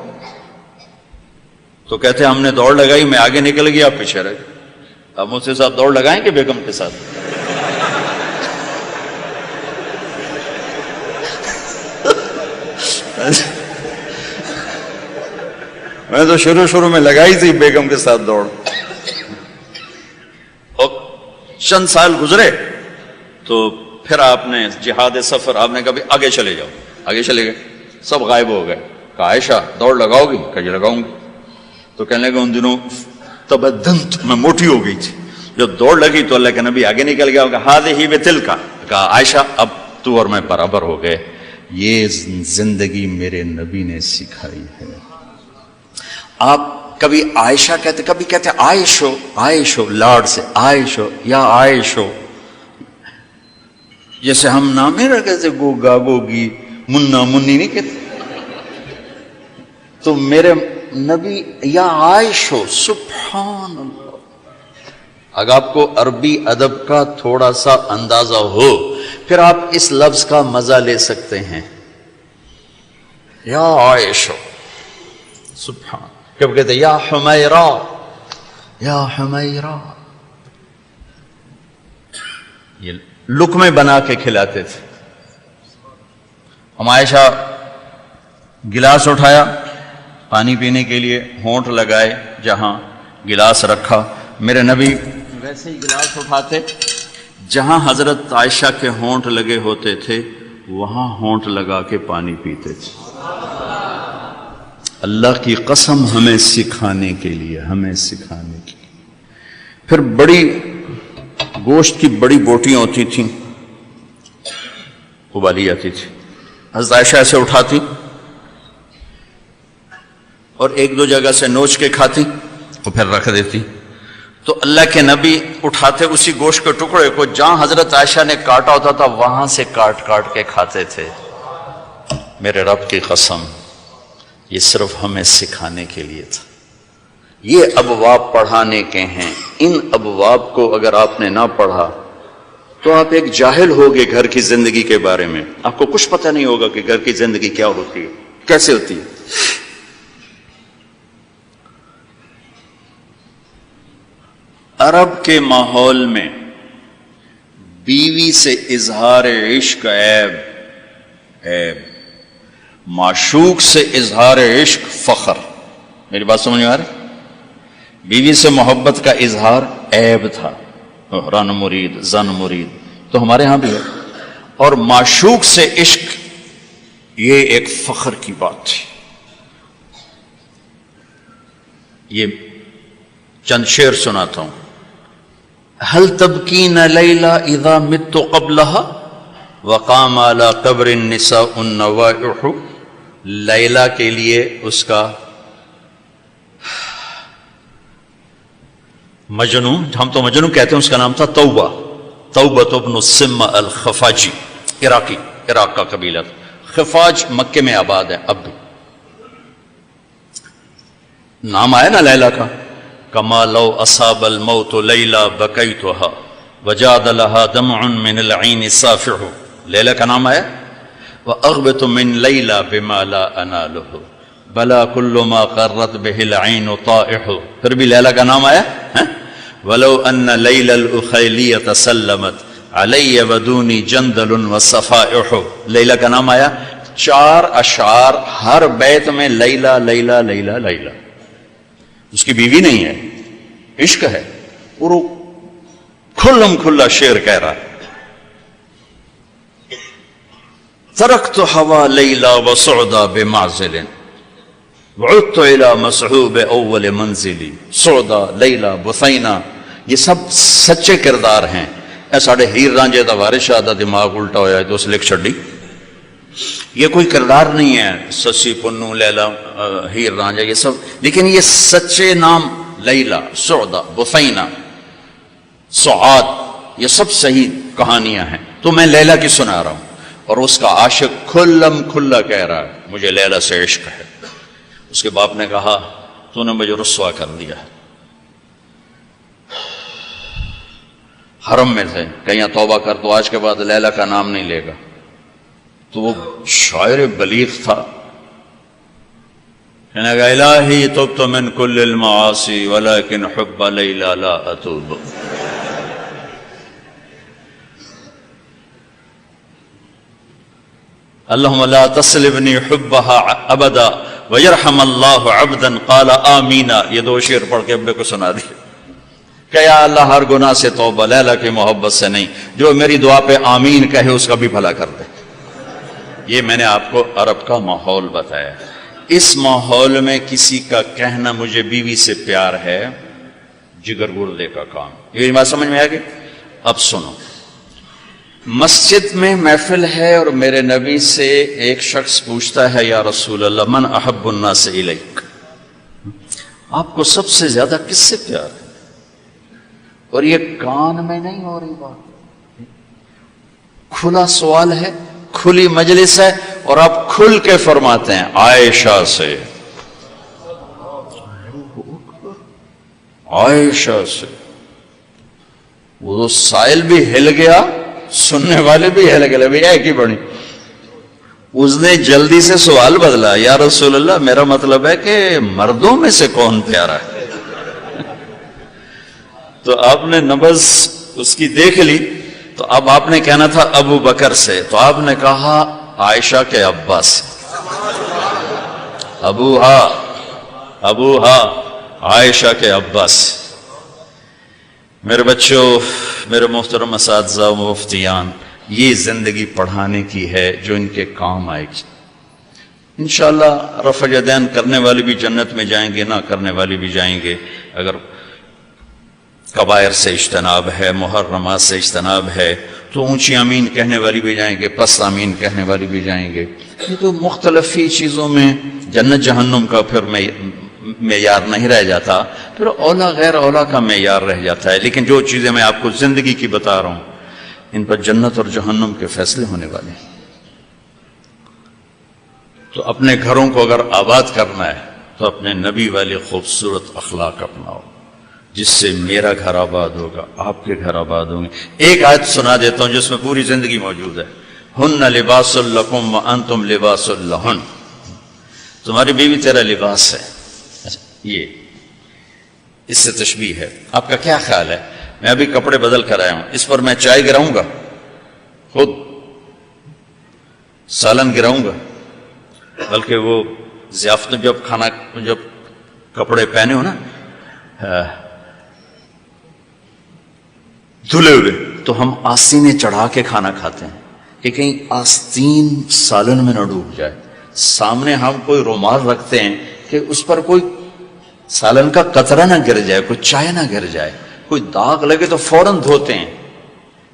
تو کہتے ہم نے دوڑ لگائی، میں آگے نکل گیا، آپ پیچھے رہ گئے۔ اب مجھ سے ساتھ دوڑ لگائیں گے بیگم کے ساتھ؟ میں تو شروع میں لگائی تھی بیگم کے ساتھ دوڑ، اور چند سال گزرے تو پھر آپ نے جہاد سفر، آپ نے کہا بھی آگے چلے جاؤ، آگے چلے گئے، سب غائب ہو گئے۔ کہا عائشہ دوڑ لگاؤ گی؟ کہا جی لگاؤں گی۔ تو کہنے لگے ان دنوں تبدنت، میں موٹی ہو گئی تھی، جب دوڑ لگی تو اللہ کے نبی آگے نکل گیا، کہا ہذہ بتلک، کہا عائشہ اب تو اور میں برابر ہو گئے۔ یہ زندگی میرے نبی نے سکھائی ہے۔ آپ کبھی عائشہ کہتے، کبھی کہتے عائشو، عائشو لاڈ سے، عائشو یا عائشو، جیسے ہم نام نہیں رکھتے تھے گوگا گوگی، منا منی نہیں کہتے. تو میرے نبی یا عائشو. سبحان اللہ. اگر آپ کو عربی ادب کا تھوڑا سا اندازہ ہو پھر آپ اس لفظ کا مزہ لے سکتے ہیں. یا عائشو. سبحان. کب کہتے یا حمیرہ، یا حمیرہ. یہ لقمے بنا کے کھلاتے تھے. ہم عائشہ گلاس اٹھایا پانی پینے کے لیے، ہونٹ لگائے جہاں گلاس رکھا، میرے نبی ویسے ہی گلاس اٹھاتے، جہاں حضرت عائشہ کے ہونٹ لگے ہوتے تھے وہاں ہونٹ لگا کے پانی پیتے تھے. اللہ کی قسم ہمیں سکھانے کے لیے، ہمیں سکھانے کے لیے. پھر بڑی گوشت کی بڑی بوٹیاں ہوتی تھیں، ابالی جاتی تھی، حضرت عائشہ سے اٹھاتی اور ایک دو جگہ سے نوچ کے کھاتی اور پھر رکھ دیتی. تو اللہ کے نبی اٹھاتے اسی گوشت کے ٹکڑے کو جہاں حضرت عائشہ نے کاٹا ہوتا تھا وہاں سے کاٹ کاٹ کے کھاتے تھے. میرے رب کی قسم یہ صرف ہمیں سکھانے کے لیے تھا. یہ ابواب پڑھانے کے ہیں. ان ابواب کو اگر آپ نے نہ پڑھا تو آپ ایک جاہل ہوگے گھر کی زندگی کے بارے میں. آپ کو کچھ پتہ نہیں ہوگا کہ گھر کی زندگی کیا ہوتی ہے، کیسے ہوتی ہے. عرب کے ماحول میں بیوی سے اظہار عشق عیب، عیب. معشوق سے اظہار عشق فخر. میری بات سمجھ میں آ رہی؟ بیوی سے محبت کا اظہار عیب تھا، رن مرید زن مرید، تو ہمارے ہاں بھی ہے. اور معشوق سے عشق یہ ایک فخر کی بات تھی. یہ چند شعر سناتا ہوں. هل تبکین لیلا اذا مت قبلها وقام على قبر النساء النوائح. لیلا کے لیے اس کا مجنو، ہم تو مجنو کہتے ہیں، اس کا نام تھا توبہ. توبہ ابن السم الخفاجی، عراق کا قبیلہ. خفاج مکے میں آباد ہے اب بھی. نام آیا نا لیلا کا. کما لو اصاب الموت لیلا بکیتها وجاد لها دمع من العین صافح. لیلا کا نام آیا. واغبط من لیلا بما لا اناله بلا كل ما قرت به العین طائح. پھر بھی لیلا کا نام آیا. ولو ان لیلا الاخیلیۃ سلمت علی ودونی جندل وصفائح. لیلا کا نام آیا. 4 اشعار ہر بیت میں لیلا لیلا لیلا لیلا. اس کی بیوی نہیں ہے، عشق ہے. اور وہ کھلم کھلا شعر کہہ رہا ہے. ترکت ہوا لیلا وسعدا بمعزل وعدت الى مسحوب اول منزلی. سعدا، لیلا، بثینہ، یہ سب سچے کردار ہیں. اے ساڑھے ہیر رانجے دا وارث شاہ دا دماغ الٹا ہویا ہے تو اس لکھ چھڑی. یہ کوئی کردار نہیں ہے، سسی پنو لیلا ہیر رانجا یہ سب، لیکن یہ سچے نام لیلا، سعدا، بثینہ، سعاد، یہ سب صحیح کہانیاں ہیں. تو میں لیلا کی سنا رہا ہوں اور اس کا عاشق کھلم کھلا کہہ رہا ہے مجھے لیلا سے عشق ہے. اس کے باپ نے کہا تو نے مجھے رسوا کر دیا. حرم میں تھے، کہیں توبہ کر تو آج کے بعد لیلا کا نام نہیں لے گا. تو وہ شاعر بلیغ تھا، کہنے گا الہی تبت من کل المعاصی ولکن حب لیلا لا اتوب. اللہم لا تسلبنی حبها ابدا ویرحم اللہ عبدا قال آمین. یہ 2 شعر پڑھ کے ابے کو سنا دی کہ یا اللہ ہر گناہ سے توبہ، لیلا کی محبت سے نہیں. جو میری دعا پہ آمین کہے اس کا بھی بھلا کر دے. یہ میں نے آپ کو عرب کا ماحول بتایا. اس ماحول میں کسی کا کہنا مجھے بیوی سے پیار ہے جگر گردے کا کام. یہ بات سمجھ میں آ گئی؟ اب سنو. مسجد میں محفل ہے اور میرے نبی سے ایک شخص پوچھتا ہے یا رسول اللہ من احب الناس الیک. آپ کو سب سے زیادہ کس سے پیار ہے؟ اور یہ کان میں نہیں ہو رہی بات، کھلا سوال ہے، کھلی مجلس ہے، اور آپ کھل کے فرماتے ہیں عائشہ سے، عائشہ سے۔ وہ سائل بھی ہل گیا، سننے والے بھی ہل گئے، بھئی ایک ہی بڑی۔ اس نے جلدی سے سوال بدلا، یا رسول اللہ میرا مطلب ہے کہ مردوں میں سے کون پیارا ہے؟ تو آپ نے نبض اس کی دیکھ لی، تو اب آپ نے کہنا تھا ابو بکر سے، تو آپ نے کہا عائشہ کے ابا سے، ابوہا عائشہ کے ابا سے۔ میرے بچوں، میرے محترم اساتذہ و مفتیان، یہ زندگی پڑھانے کی ہے جو ان کے کام آئے گی۔ انشاءاللہ رفع یدین کرنے والے بھی جنت میں جائیں گے، نہ کرنے والے بھی جائیں گے، اگر کبائر سے اجتناب ہے، محرمات سے اجتناب ہے تو اونچی آمین کہنے والی بھی جائیں گے، پس آمین کہنے والی بھی جائیں گے۔ یہ تو مختلف ہی چیزوں میں جنت جہنم کا پھر معیار نہیں رہ جاتا، پھر اولا غیر اولا کا معیار رہ جاتا ہے۔ لیکن جو چیزیں میں آپ کو زندگی کی بتا رہا ہوں، ان پر جنت اور جہنم کے فیصلے ہونے والے ہیں۔ تو اپنے گھروں کو اگر آباد کرنا ہے تو اپنے نبی والے خوبصورت اخلاق اپناؤ، جس سے میرا گھر آباد ہوگا، آپ کے گھر آباد ہوں گے۔ ایک آیت سنا دیتا ہوں جس میں پوری زندگی موجود ہے۔ ہن لباس لکم وانتم لباس لہن، تمہاری بیوی تیرا لباس ہے۔ اچھا، یہ اس سے تشبیہ ہے۔ آپ کا کیا خیال ہے؟ میں ابھی کپڑے بدل کر آیا ہوں، اس پر میں چائے گراؤں گا، خود سالن گراؤں گا؟ بلکہ وہ ضیافت میں جب کپڑے پہنے ہو نا دھلے ہوئے، تو ہم آستینیں چڑھا کے کھانا کھاتے ہیں کہ کہیں آستین سالن میں نہ ڈوب جائے۔ سامنے ہم کوئی رومال رکھتے ہیں کہ اس پر کوئی سالن کا قطرہ نہ گر جائے، کوئی چائے نہ گر جائے، کوئی داغ لگے تو فوراً دھوتے ہیں۔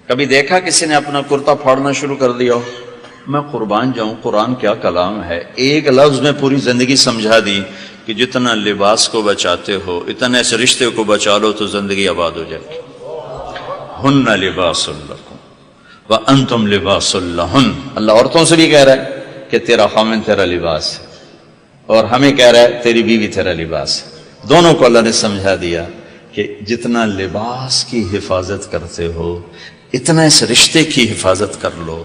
کبھی دیکھا کسی نے اپنا کرتا پھاڑنا شروع کر دیا ہو؟ میں قربان جاؤں، قرآن کیا کلام ہے، ایک لفظ میں پوری زندگی سمجھا دی کہ جتنا لباس کو بچاتے ہو اتنا اس رشتے کو بچا لو تو زندگی آباد ہو جائے گی۔ ہن لباس لکم وانتم لباس لہن، اللہ عورتوں سے بھی کہہ رہا ہے کہ تیرا خامن تیرا لباس ہے، اور ہمیں کہہ رہا ہے تیری بیوی تیرا لباس ہے۔ دونوں کو اللہ نے سمجھا دیا کہ جتنا لباس کی حفاظت کرتے ہو اتنا اس رشتے کی حفاظت کر لو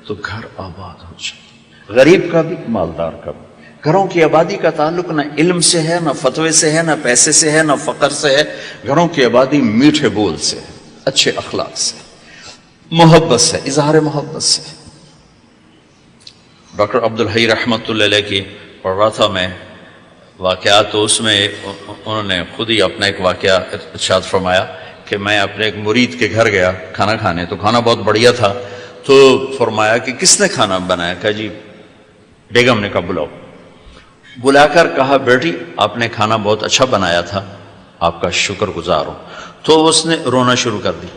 تو گھر آباد ہو جائے، غریب کا بھی مالدار کا بھی۔ گھروں کی آبادی کا تعلق نہ علم سے ہے، نہ فتوے سے ہے، نہ پیسے سے ہے، نہ فقر سے ہے۔ گھروں کی آبادی میٹھے بول سے ہے، اچھے اخلاق سے، محبت سے، اظہار محبت سے۔ ڈاکٹر عبدالحی رحمۃ اللہ علیہ کی پڑھ رہا تھا میں واقعات، تو اس میں انہوں نے خود ہی اپنا ایک واقعہ ارشاد فرمایا کہ میں اپنے ایک مرید کے گھر گیا کھانا کھانے، تو کھانا بہت بڑھیا تھا، تو فرمایا کہ کس نے کھانا بنایا؟ کہا جی بیگم نے۔ کہا بلاؤ۔ بلا کر کہا بیٹی آپ نے کھانا بہت اچھا بنایا تھا، آپ کا شکر گزار ہوں۔ تو اس نے رونا شروع کر دی۔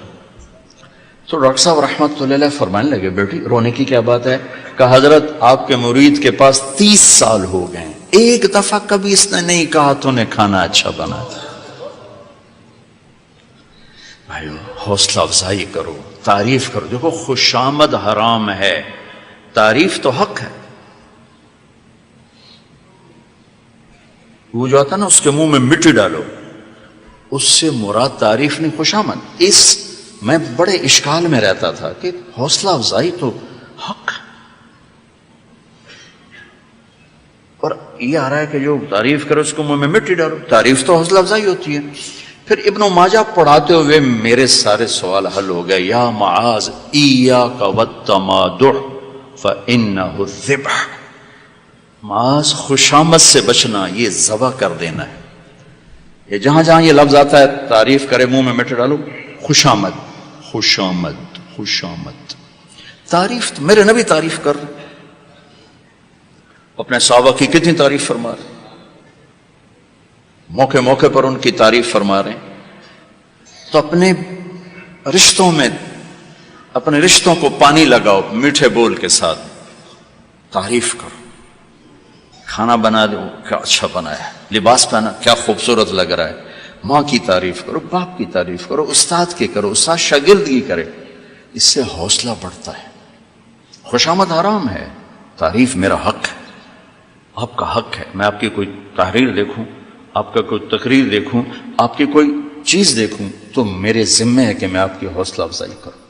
تو ڈاکٹر صاحب رحمۃ اللہ علیہ فرمانے لگے بیٹی رونے کی کیا بات ہے؟ کہا حضرت آپ کے مرید کے پاس 30 سال ہو گئے، ایک دفعہ کبھی اس نے نہیں کہا تو نے کھانا اچھا بنا تھا۔ بھائیو حوصلہ افزائی کرو، تعریف کرو۔ دیکھو خوشامد حرام ہے، تعریف تو حق ہے۔ وہ جو آتا نا اس کے منہ میں مٹی ڈالو، اس سے مراد تعریف نہیں، خوشامد۔ میں بڑے اشکال میں رہتا تھا کہ حوصلہ افزائی تو حق ہے، اور یہ آ رہا ہے کہ جو تعریف کرو اس کو منہ میں مٹی ڈالو۔ تعریف تو حوصلہ افزائی ہوتی ہے۔ پھر ابن ماجہ پڑھاتے ہوئے میرے سارے سوال حل ہو گئے۔ یا معاذ ایاک والتمادع فإنہ الذبح، معاذ خوشامد سے بچنا، یہ ذبح کر دینا ہے۔ یہ جہاں جہاں یہ لفظ آتا ہے تعریف کرے منہ میں مٹی ڈالو، خوشامد خوشامد خوشامد۔ تعریف تو میرے نبی تعریف کر رہے، اپنے صحابہ کی کتنی تعریف فرما رہے، موقع موقع پر ان کی تعریف فرما رہے ہیں۔ تو اپنے رشتوں میں، اپنے رشتوں کو پانی لگاؤ، میٹھے بول کے ساتھ تعریف کرو۔ کھانا بنا دو کیا اچھا بنا ہے، لباس پہنا کیا خوبصورت لگ رہا ہے، ماں کی تعریف کرو، باپ کی تعریف کرو، استاد کی کرو، استاد شاگردگی کرے، اس سے حوصلہ بڑھتا ہے۔ خوشامد حرام ہے، تعریف میرا حق ہے، آپ کا حق ہے۔ میں آپ کی کوئی تحریر دیکھوں، آپ کا کوئی تقریر دیکھوں، آپ کی کوئی چیز دیکھوں تو میرے ذمہ ہے کہ میں آپ کی حوصلہ افزائی کروں۔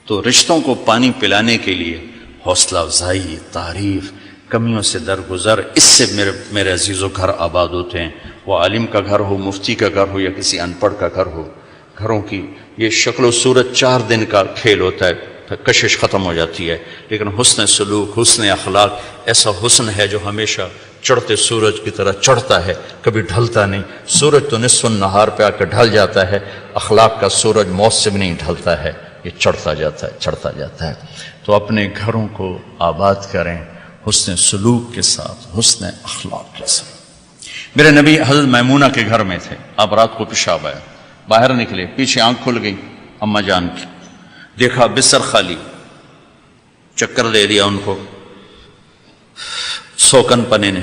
تو رشتوں کو پانی پلانے کے لیے حوصلہ افزائی، تعریف، کمیوں سے درگزر، اس سے میرے عزیزوں گھر آباد ہوتے ہیں۔ وہ عالم کا گھر ہو، مفتی کا گھر ہو یا کسی ان پڑھ کا گھر ہو، گھروں کی یہ شکل و صورت 4 دن کا کھیل ہوتا ہے، پھر کشش ختم ہو جاتی ہے، لیکن حسن سلوک، حسن اخلاق ایسا حسن ہے جو ہمیشہ چڑھتے سورج کی طرح چڑھتا ہے، کبھی ڈھلتا نہیں۔ سورج تو نصف النہار پہ آ کے ڈھل جاتا ہے، اخلاق کا سورج موت سے بھی نہیں ڈھلتا ہے، یہ چڑھتا جاتا ہے، چڑھتا جاتا ہے۔ تو اپنے گھروں کو آباد کریں حسن سلوک کے ساتھ، حسن اخلاق کے ساتھ۔ میرے نبی حضرت میمونہ کے گھر میں تھے، اب رات کو پیشاب آیا، باہر نکلے، پیچھے آنکھ کھل گئی اماں جان کی، دیکھا بستر خالی، چکر دے دیا ان کو، سوکن پنے نے،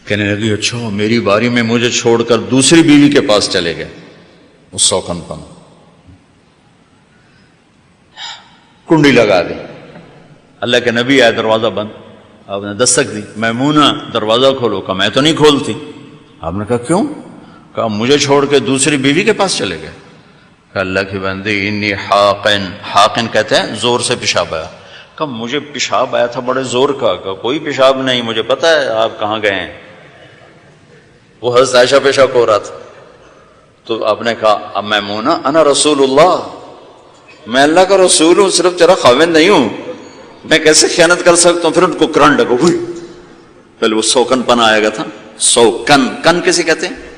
کہنے لگی اچھا میری باری میں مجھے چھوڑ کر دوسری بیوی کے پاس چلے گئے۔ وہ سوکن پن، کنڈی لگا دی، اللہ کے نبی آئے، دروازہ بند، آپ نے دستک دی، میمونہ دروازہ کھولو، کہا میں تو نہیں کھولتی۔ آپ نے کہا کیوں؟ کہا مجھے چھوڑ کے دوسری بیوی کے پاس چلے گئے۔ کہا اللہ کی بندی انی حاقن، حاقن کہتے ہیں زور سے پیشاب آیا۔ کہا مجھے پیشاب آیا تھا بڑے زور کا۔ کہا کوئی پیشاب نہیں، مجھے پتا ہے آپ کہاں گئے ہیں۔ وہ حضرت عائشہ پیشاب ہو رہا تھا، تو آپ نے کہا اب میمونہ انا رسول اللہ، میں اللہ کا رسول ہوں، صرف تیرا خاوند نہیں ہوں، میں کیسے خیانت کر سکتا ہوں؟ پھر ان کو کرنٹ لگا، ہوئی پہلے وہ سوکن پن آئے گا تھا، سوکن، کن کیسے کہتے ہیں؟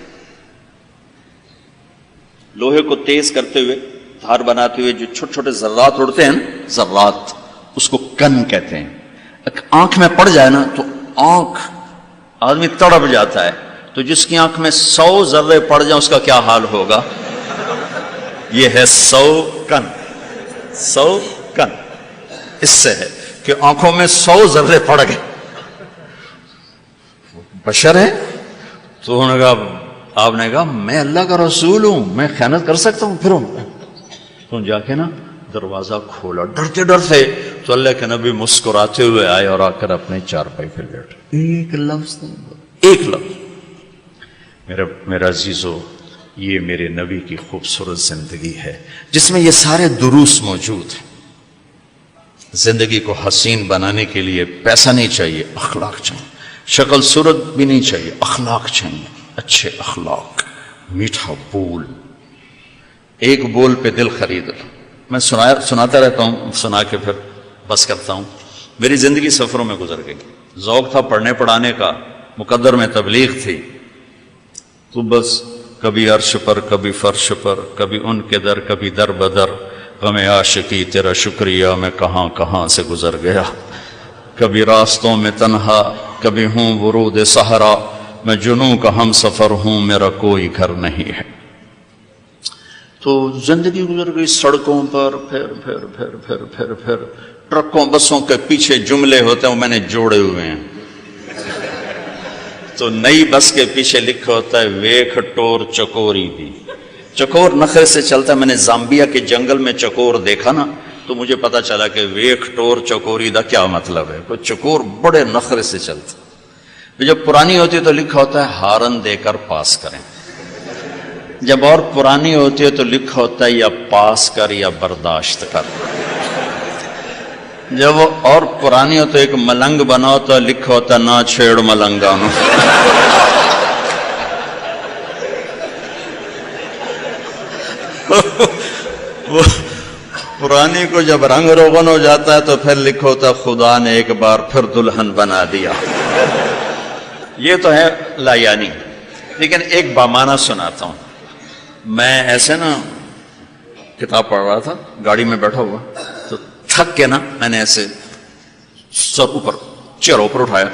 لوہے کو تیز کرتے ہوئے، دھار بناتے ہوئے جو چھوٹے چھوٹے ذرات اڑتے ہیں نا، ذرات، اس کو کن کہتے ہیں۔ آنکھ میں پڑ جائے نا تو آنکھ آدمی تڑپ جاتا ہے، تو جس کی آنکھ میں 100 ذرے پڑ جائیں اس کا کیا حال ہوگا؟ یہ ہے سوکن، سوکن اس سے ہے کہ آنکھوں میں 100 ذرے پڑ گئے، بشر ہے۔ تو انہوں نے کہا، آپ نے کہا میں اللہ کا رسول ہوں، میں خیانت کر سکتا ہوں؟ پھر تو جا کے نا دروازہ کھولا ڈرتے ڈرتے، تو اللہ کے نبی مسکراتے ہوئے آئے اور آ کر اپنے چارپائی پہ بیٹھے، ایک لفظ نہیں بولا، ایک لفظ۔ میرا عزیزو، یہ میرے نبی کی خوبصورت زندگی ہے جس میں یہ سارے دروس موجود ہیں۔ زندگی کو حسین بنانے کے لیے پیسہ نہیں چاہیے، اخلاق چاہیے، شکل صورت بھی نہیں چاہیے، اخلاق چاہیے، اچھے اخلاق، میٹھا بول، ایک بول پہ دل خرید لو۔ میں سناتا رہتا ہوں، سنا کے پھر بس کرتا ہوں۔ میری زندگی سفروں میں گزر گئی، ذوق تھا پڑھنے پڑھانے کا، مقدر میں تبلیغ تھی، تو بس کبھی عرش پر کبھی فرش پر، کبھی ان کے در کبھی در بدر، غم عاشقی تیرا شکریہ میں کہاں کہاں سے گزر گیا، کبھی راستوں میں تنہا کبھی ہوں ورود صحرا، میں جنوں کا ہم سفر ہوں میرا کوئی گھر نہیں ہے۔ تو زندگی گزر گئی سڑکوں پر، پھر ٹرکوں بسوں کے پیچھے جملے ہوتے ہیں، وہ میں نے جوڑے ہوئے ہیں۔ تو نئی بس کے پیچھے لکھا ہوتا ہے ویکھ ٹور چکوری دی، چکور نخرے سے چلتا ہے۔ میں نے زامبیا کے جنگل میں چکور دیکھا نا، تو مجھے پتا چلا کہ ویکھ ٹور چکوری دا کیا مطلب ہے۔ کوئی چکور بڑے نخرے سے چلتا، جب پرانی ہوتی ہے تو لکھا ہوتا ہے ہارن دے کر پاس کریں، جب اور پرانی ہوتی ہے تو لکھا ہوتا ہے یا پاس کر یا برداشت کر، جب وہ اور پرانی ہو تو ایک ملنگ بنا ہوتا ہے، لکھا ہوتا ہے نہ چھیڑ ملنگانو۔ وہ پرانی کو جب رنگ روغن ہو جاتا ہے تو پھر لکھا ہوتا ہے خدا نے ایک بار پھر دلہن بنا دیا۔ یہ تو ہے لایانی، لیکن ایک بامانہ سناتا ہوں۔ میں ایسے نا کتاب پڑھ رہا تھا، گاڑی میں بیٹھا ہوا، تو تھک کے نا میں نے ایسے سر اوپر، چیر اوپر اٹھایا،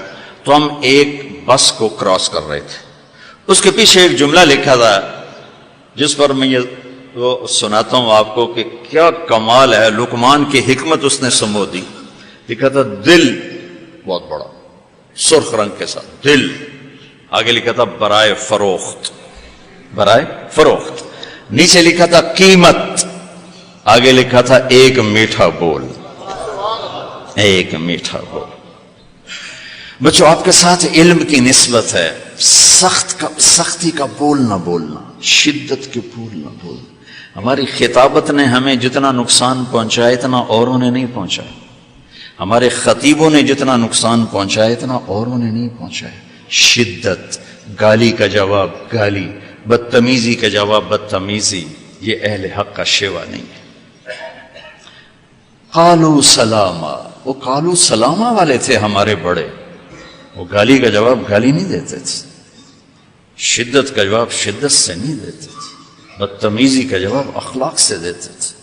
تو ہم ایک بس کو کراس کر رہے تھے۔ اس کے پیچھے ایک جملہ لکھا تھا جس پر میں یہ وہ سناتا ہوں آپ کو کہ کیا کمال ہے، لقمان کی حکمت اس نے سمو دی۔ لکھا تھا دل بہت بڑا، سرخ رنگ کے ساتھ دل، آگے لکھا تھا برائے فروخت، برائے فروخت، نیچے لکھا تھا قیمت، آگے لکھا تھا ایک میٹھا بول، ایک میٹھا بول۔ بچوں آپ کے ساتھ علم کی نسبت ہے، سختی کا بول نہ بولنا، شدت کے بول نہ بولنا۔ ہماری خطابت نے ہمیں جتنا نقصان پہنچایا اتنا اوروں نے نہیں پہنچایا، ہمارے خطیبوں نے جتنا نقصان پہنچایا اتنا اوروں نے نہیں پہنچایا۔ شدت، گالی کا جواب گالی، بدتمیزی کا جواب بدتمیزی، یہ اہل حق کا شیوا نہیں ہے۔ قالوا سلاما، وہ قالوا سلاما والے تھے ہمارے بڑے، وہ گالی کا جواب گالی نہیں دیتے تھے، شدت کا جواب شدت سے نہیں دیتے تھے، بدتمیزی کا جواب اخلاق سے دیتے تھے۔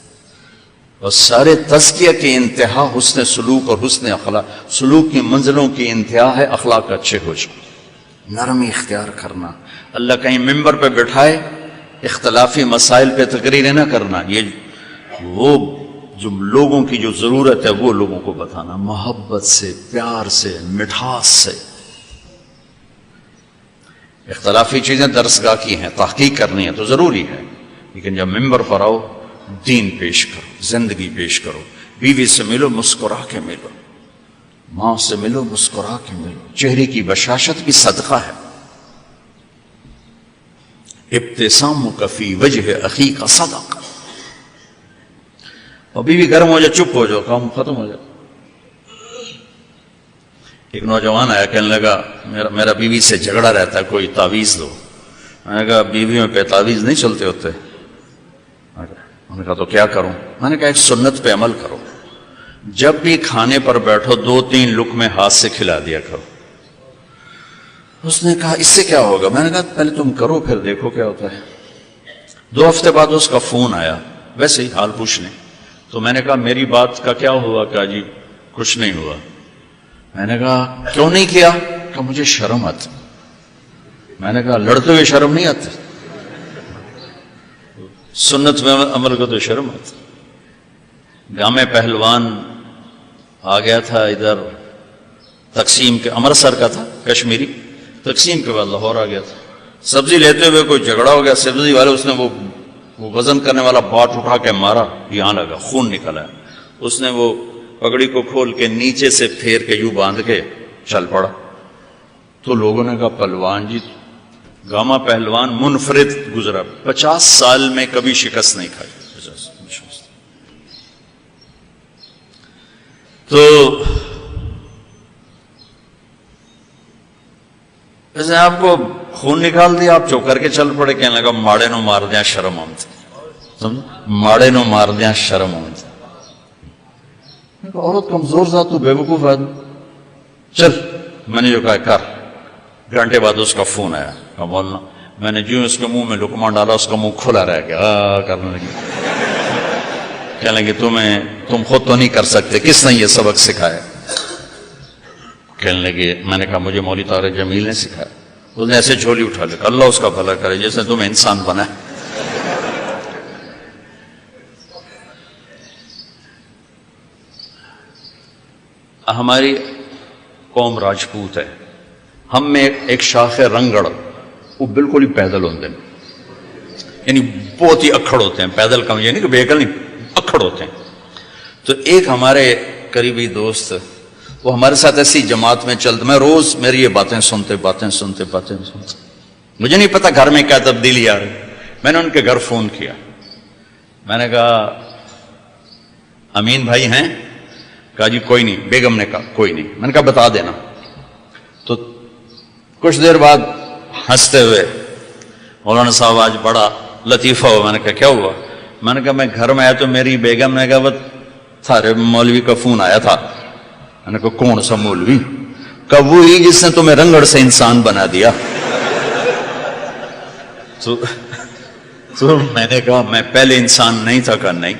اور سارے تزکیہ کی انتہا حسن سلوک اور حسن اخلاق، سلوک کی منزلوں کی انتہا ہے اخلاق اچھے ہو جائیں، نرمی اختیار کرنا۔ اللہ کہیں ممبر پہ بٹھائے اختلافی مسائل پہ تقریریں نہ کرنا، یہ وہ جو لوگوں کی جو ضرورت ہے وہ لوگوں کو بتانا، محبت سے، پیار سے، مٹھاس سے۔ اختلافی چیزیں درسگاہ کی ہیں، تحقیق کرنی ہے تو ضروری ہے، لیکن جب ممبر پر آؤ دین پیش کرو، زندگی پیش کرو۔ بیوی سے ملو مسکرا کے ملو، ماں سے ملو مسکرا کے ملو، چہرے کی بشاشت بھی صدقہ ہے۔ ابتسامک فی وجہ اخیک صدقہ۔ اور بیوی گرم ہو جائے چپ ہو جاؤ، کام ختم ہو جائے۔ ایک نوجوان آیا کہنے لگا میرا بیوی سے جھگڑا رہتا ہے، کوئی تعویذ دو۔ میں نے کہا بیویوں پہ تعویذ نہیں چلتے ہوتے۔ میں نے کہا تو کیا کروں؟ میں نے کہا ایک سنت پہ عمل کرو، جب بھی کھانے پر بیٹھو 2-3 لقمے ہاتھ سے کھلا دیا کرو۔ اس نے کہا اس سے کیا ہوگا؟ میں نے کہا پہلے تم کرو پھر دیکھو کیا ہوتا ہے۔ 2 ہفتے بعد اس کا فون آیا، ویسے ہی حال پوچھنے۔ تو میں نے کہا میری بات کا کیا ہوا؟ کہا جی کچھ نہیں ہوا۔ میں نے کہا کیوں نہیں کیا؟ کہا مجھے شرم آتی۔ میں نے کہا لڑتے ہوئے شرم نہیں آتی؟ سنت میں عمل کو تو شرم آتی۔ جامع پہلوان آ گیا تھا ادھر تقسیم کے، امرتسر کا تھا، کشمیری، تقسیم کے بعد لاہور آ گیا تھا۔ سبزی لیتے ہوئے کوئی جھگڑا ہو گیا، سبزی والے اس نے وہ وزن کرنے والا باٹ اٹھا کے مارا، یہاں لگا، خون نکلا ہے۔ اس نے وہ پگڑی کو کھول کے نیچے سے پھیر کے یوں باندھ کے چل پڑا۔ تو لوگوں نے کہا پہلوان جی، گاما پہلوان منفرد گزرا، 50 سال میں کبھی شکست نہیں کھائی۔ تو جیسے آپ کو خون نکال دیا، آپ چپ کر کے چل پڑے، کہنے لگا ماڑے نو مار دیا شرم آمد، ماڑے نو مار دیا شرم آمد۔ عورت کمزور ذات تو بے وقوف آدمی، چل۔ میں نے جو کہا کر۔ گھنٹے بعد اس کا فون آیا، کہا مولانا میں نے جو اس کے منہ میں لقمہ ڈالا اس کا منہ کھلا رہ گیا، کرنے لگی۔ کہنے لگے تم خود تو نہیں کر سکتے، کس نے یہ سبق سکھایا؟ کہنے لگے میں نے کہا مجھے مولوی طارق جمیل نے سکھایا۔ اس نے ایسے جھولی اٹھا لیا، اللہ اس کا بھلا کرے جیسے تمہیں انسان بنا ہے۔ ہماری قوم راجپوت ہے، ہم میں ایک شاخ رنگڑ، وہ بالکل ہی پیدل ہوتے ہیں، یعنی بہت ہی اکھڑ ہوتے ہیں، پیدل کم یعنی کہ بیکل نہیں، اکھڑ ہوتے ہیں۔ تو ایک ہمارے قریبی دوست، وہ ہمارے ساتھ ایسی جماعت میں چلتے، میں روز میری یہ باتیں سنتے، مجھے نہیں پتا گھر میں کیا تبدیلی آ رہی۔ میں نے ان کے گھر فون کیا، میں نے کہا امین بھائی ہیں؟ کہا جی کوئی نہیں۔ بیگم نے کہا کوئی نہیں۔ میں نے کہا بتا دینا۔ تو کچھ دیر بعد ہنستے ہوئے مولانا صاحب آج بڑا لطیفہ ہوا۔ میں نے کہا کیا ہوا؟ میں نے کہا میں گھر میں آیا تو میری بیگم نے کہا وہ تھارے مولوی کا فون آیا تھا۔ میں نے کہا کون سا مولوی؟ کہا وہی جس نے تمہیں رنگڑ سے انسان بنا دیا۔ تو میں نے کہا میں پہلے انسان نہیں تھا۔ کہا نہیں۔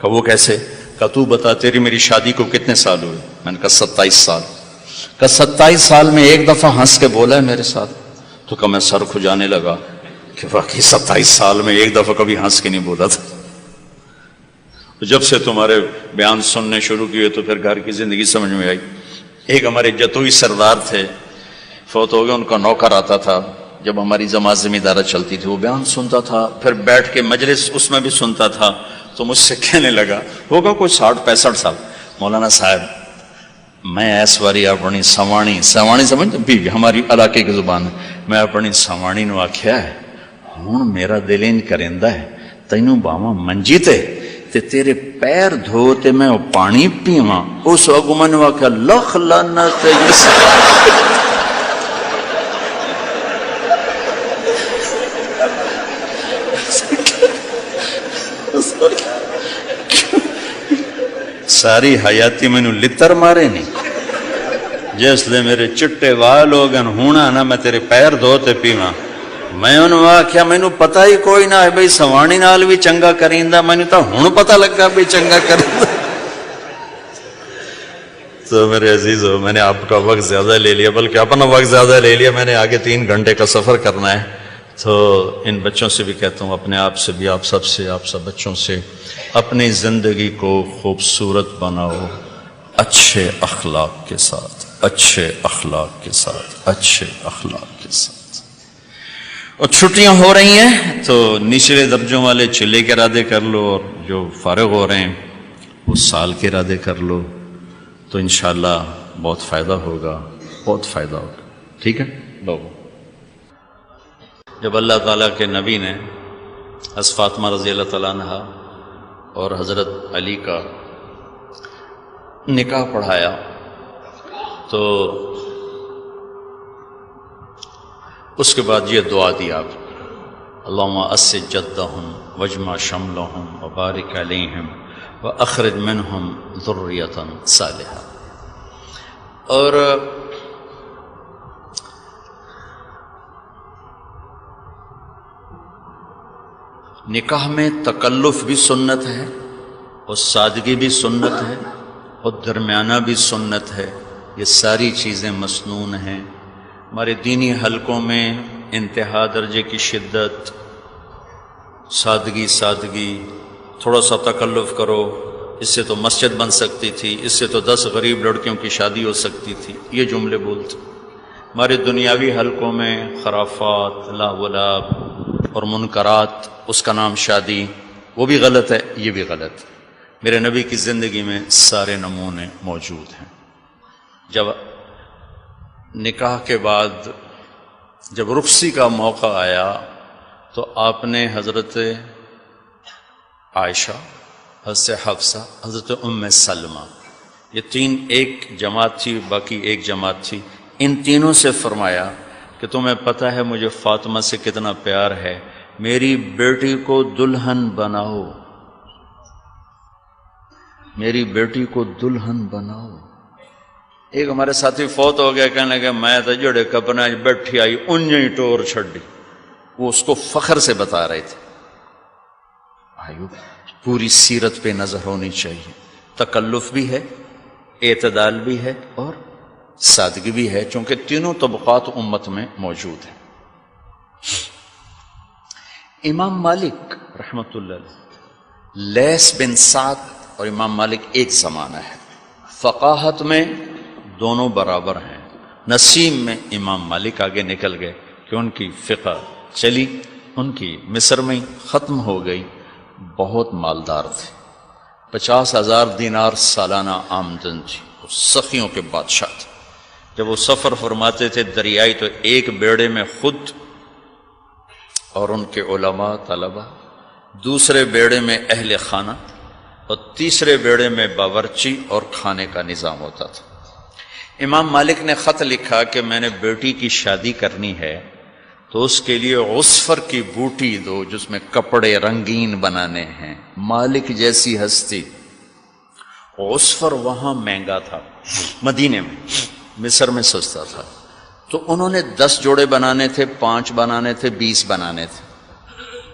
کہا وہ کیسے؟ کہا تو بتا تیری میری شادی کو کتنے سال ہوئے؟ میں نے کہا 27 سال۔ کہا 27 سال میں ایک دفعہ ہنس کے بولا ہے میرے ساتھ؟ تو کہا میں سر کھجانے لگا کہ واقعی 27 سال میں ایک دفعہ کبھی ہنس کے نہیں بولا تھا۔ جب سے تمہارے بیان سننے شروع کیے تو پھر گھر کی زندگی سمجھ میں آئی۔ ایک ہمارے جتوئی سردار تھے، فوت ہو گئے، ان کا نوکر آتا تھا جب ہماری جماعت زمیندارہ چلتی تھی، وہ بیان سنتا تھا، پھر بیٹھ کے مجلس اس میں بھی سنتا تھا، تو مجھ سے کہنے لگا، ہوگا کوئی 60-65 سال، مولانا صاحب میں اس واری اپنی سوانی سمجھتے بھی ہماری علاقے کی زبان ہے، میں اپنی سوانی نو آکھیا ہے ہوں میرا دل انج کریندا ہے تینوں باواں منجی تے تیرے پیر دھو تے میں وہ پانی پیواں، اس اگوں میں نے آکھیا لکھ لعنت ساری حیاتی مینوں لتر مارے نہیں، جس لے میرے چٹے وال ہو گئے ہونا نا میں تیرے پیر دھوتے پیواں، میں انہوں آکھیا مینوں پتہ ہی کوئی نہ ہے بھئی سوانی نال بھی چنگا کریندا، مینوں تو ہن پتہ لگا بھی چنگا کریندا۔ تو میرے عزیزو، میں نے آپ کا وقت زیادہ لے لیا، بلکہ اپنا وقت زیادہ لے لیا، میں نے آگے 3 گھنٹے کا سفر کرنا ہے، تو ان بچوں سے بھی کہتا ہوں، اپنے آپ سے بھی، آپ سب بچوں سے، اپنی زندگی کو خوبصورت بناؤ، اچھے اخلاق کے ساتھ، اچھے اخلاق کے ساتھ، اچھے اخلاق کے ساتھ۔ اور چھٹیاں ہو رہی ہیں تو نچلے درجوں والے چلے کے ارادے کر لو، اور جو فارغ ہو رہے ہیں وہ سال کے ارادے کر لو، تو انشاءاللہ بہت فائدہ ہوگا، بہت فائدہ ہوگا، ٹھیک ہے لوگوں۔ جب اللہ تعالیٰ کے نبی نے حضرت فاطمہ رضی اللہ تعالیٰ عنہ اور حضرت علی کا نکاح پڑھایا تو اس کے بعد یہ دعا دی آپ، اللہم اسج جدہم واجمع شملہم وبارک علیہم واخرج منہم ذریۃ صالحہ۔ اور نکاح میں تکلف بھی سنت ہے، اور سادگی بھی سنت ہے، اور درمیانہ بھی سنت ہے، یہ ساری چیزیں مسنون ہیں۔ ہمارے دینی حلقوں میں انتہا درجے کی شدت، سادگی، تھوڑا سا تکلف کرو، اس سے تو مسجد بن سکتی تھی، اس سے تو 10 غریب لڑکیوں کی شادی ہو سکتی تھی، یہ جملے بولتے۔ ہمارے دنیاوی حلقوں میں خرافات، لاولاب اور منکرات، اس کا نام شادی، وہ بھی غلط ہے، یہ بھی غلط ہے۔ میرے نبی کی زندگی میں سارے نمونے موجود ہیں۔ جب نکاح کے بعد جب رخصتی کا موقع آیا تو آپ نے حضرت عائشہ، حضرت حفصہ، حضرت ام سلمہ، یہ 3 ایک جماعت تھی، باقی ایک جماعت تھی، ان تینوں سے فرمایا کہ تمہیں پتہ ہے مجھے فاطمہ سے کتنا پیار ہے، میری بیٹی کو دلہن بناؤ، میری بیٹی کو دلہن بناؤ۔ ایک ہمارے ساتھی فوت ہو گیا، کہنے لگا میں تو جڑے کپنا بیٹھی آئی انجیں ہی ٹور چھڑی، وہ اس کو فخر سے بتا رہے تھے۔ آئیو پوری سیرت پہ نظر ہونی چاہیے، تکلف بھی ہے، اعتدال بھی ہے، اور سادگی بھی ہے، چونکہ تینوں طبقات امت میں موجود ہیں۔ امام مالک رحمۃ اللہ علیہ، لیث بن سعد اور امام مالک ایک زمانہ ہے، فقاہت میں دونوں برابر ہیں۔ نسیم میں امام مالک آگے نکل گئے کہ ان کی فقہ چلی، ان کی مصر میں ختم ہو گئی، بہت مالدار تھے، 50,000 دینار سالانہ آمدن تھی، سخیوں کے بادشاہ تھے۔ جب وہ سفر فرماتے تھے دریائی تو ایک بیڑے میں خود اور ان کے علماء طلبہ، دوسرے بیڑے میں اہل خانہ، اور تیسرے بیڑے میں باورچی اور کھانے کا نظام ہوتا تھا۔ امام مالک نے خط لکھا کہ میں نے بیٹی کی شادی کرنی ہے تو اس کے لیے عصفر کی بوٹی دو جس میں کپڑے رنگین بنانے ہیں۔ مالک جیسی ہستی، عصفر وہاں مہنگا تھا، مدینے میں، مصر میں سستا تھا، تو انہوں نے 10 جوڑے بنانے تھے، 5 بنانے تھے، 20 بنانے تھے،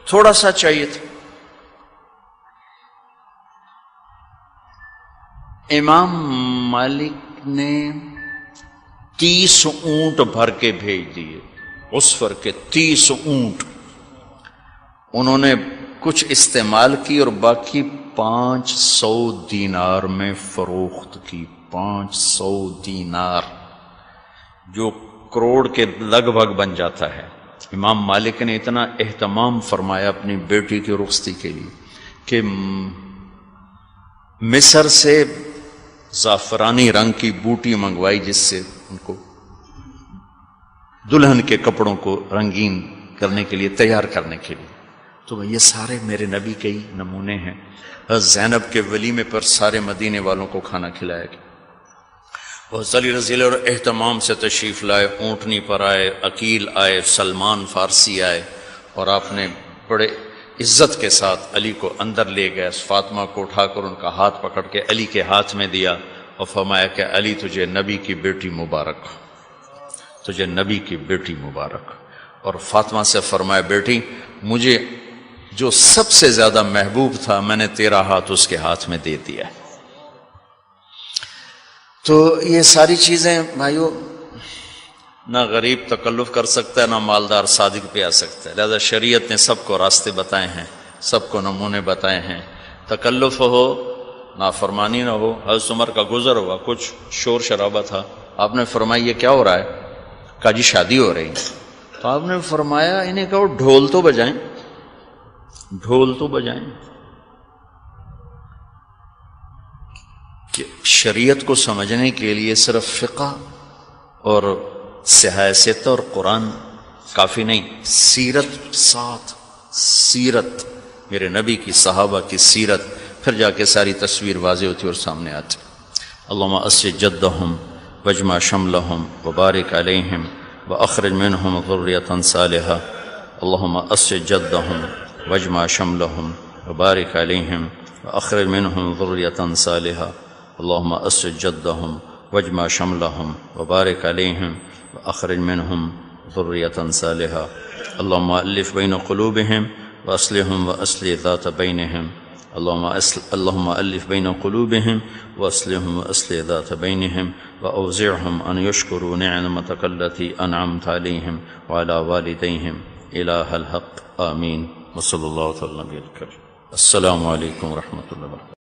تھوڑا سا چاہیے تھا۔ امام مالک نے 30 اونٹ بھر کے بھیج دیے، عصفر کے 30 اونٹ، انہوں نے کچھ استعمال کی اور باقی 500 دینار میں فروخت کی، 500 دینار، جو کروڑ کے لگ بھگ بن جاتا ہے۔ امام مالک نے اتنا اہتمام فرمایا اپنی بیٹی کی رخصتی کے لیے کہ مصر سے زعفرانی رنگ کی بوٹی منگوائی، جس سے ان کو دلہن کے کپڑوں کو رنگین کرنے کے لیے، تیار کرنے کے لیے۔ تو یہ سارے میرے نبی کے ہی نمونے ہیں۔ زینب کے ولیمے پر سارے مدینے والوں کو کھانا کھلایا گیا۔ حضرت علی رضی اللہ عنہ اہتمام سے تشریف لائے، اونٹنی پر آئے، عقیل آئے، سلمان فارسی آئے، اور آپ نے بڑے عزت کے ساتھ علی کو اندر لے گئے، فاطمہ کو اٹھا کر ان کا ہاتھ پکڑ کے علی کے ہاتھ میں دیا اور فرمایا کہ علی تجھے نبی کی بیٹی مبارک، تجھے نبی کی بیٹی مبارک۔ اور فاطمہ سے فرمایا بیٹی مجھے جو سب سے زیادہ محبوب تھا میں نے تیرا ہاتھ اس کے ہاتھ میں دے دیا۔ تو یہ ساری چیزیں بھائیو، نہ غریب تکلف کر سکتا ہے، نہ مالدار صادق پہ آ سکتا ہے، لہذا شریعت نے سب کو راستے بتائے ہیں، سب کو نمونے بتائے ہیں۔ تکلف ہو، نافرمانی نہ ہو۔ حضرت عمر کا گزر ہوا، کچھ شور شرابہ تھا، آپ نے فرمایا یہ کیا ہو رہا ہے؟ کہا جی شادی ہو رہی ہے۔ تو آپ نے فرمایا انہیں کہو ڈھول تو بجائیں، ڈھول تو بجائیں۔ کہ شریعت کو سمجھنے کے لیے صرف فقہ اور سیاست اور قرآن کافی نہیں، سیرت ساتھ، سیرت میرے نبی کی، صحابہ کی سیرت، پھر جا کے ساری تصویر واضح ہوتی اور سامنے آتی۔ اللہم اسر جدہم واجمع شملہم وبارک علیہم واخرج منہم ذریۃ صالحہ۔ اللہم اسر جدہم واجمع شملہم وبارک علیہم واخرج منہم ذریۃ صالحہ۔ اللہم اسر جدہم واجمع شملہم وبارک علیہم واخرج منہم ذریۃ صالحہ۔ اللہم الف بین قلوبہم واصلحہم واصلح ذات بینہم۔ اللہم الف بین قلوبہم واصلحہم واصلح ذات بینہم واوزعہم ان یشکروا نعمتک التی انعمت علیہم وعلی والدیہم الہ الحق آمین۔ وصلی اللہ تعالی علیہ وسلم۔ السلام علیکم ورحمۃ اللہ وبرکاتہ۔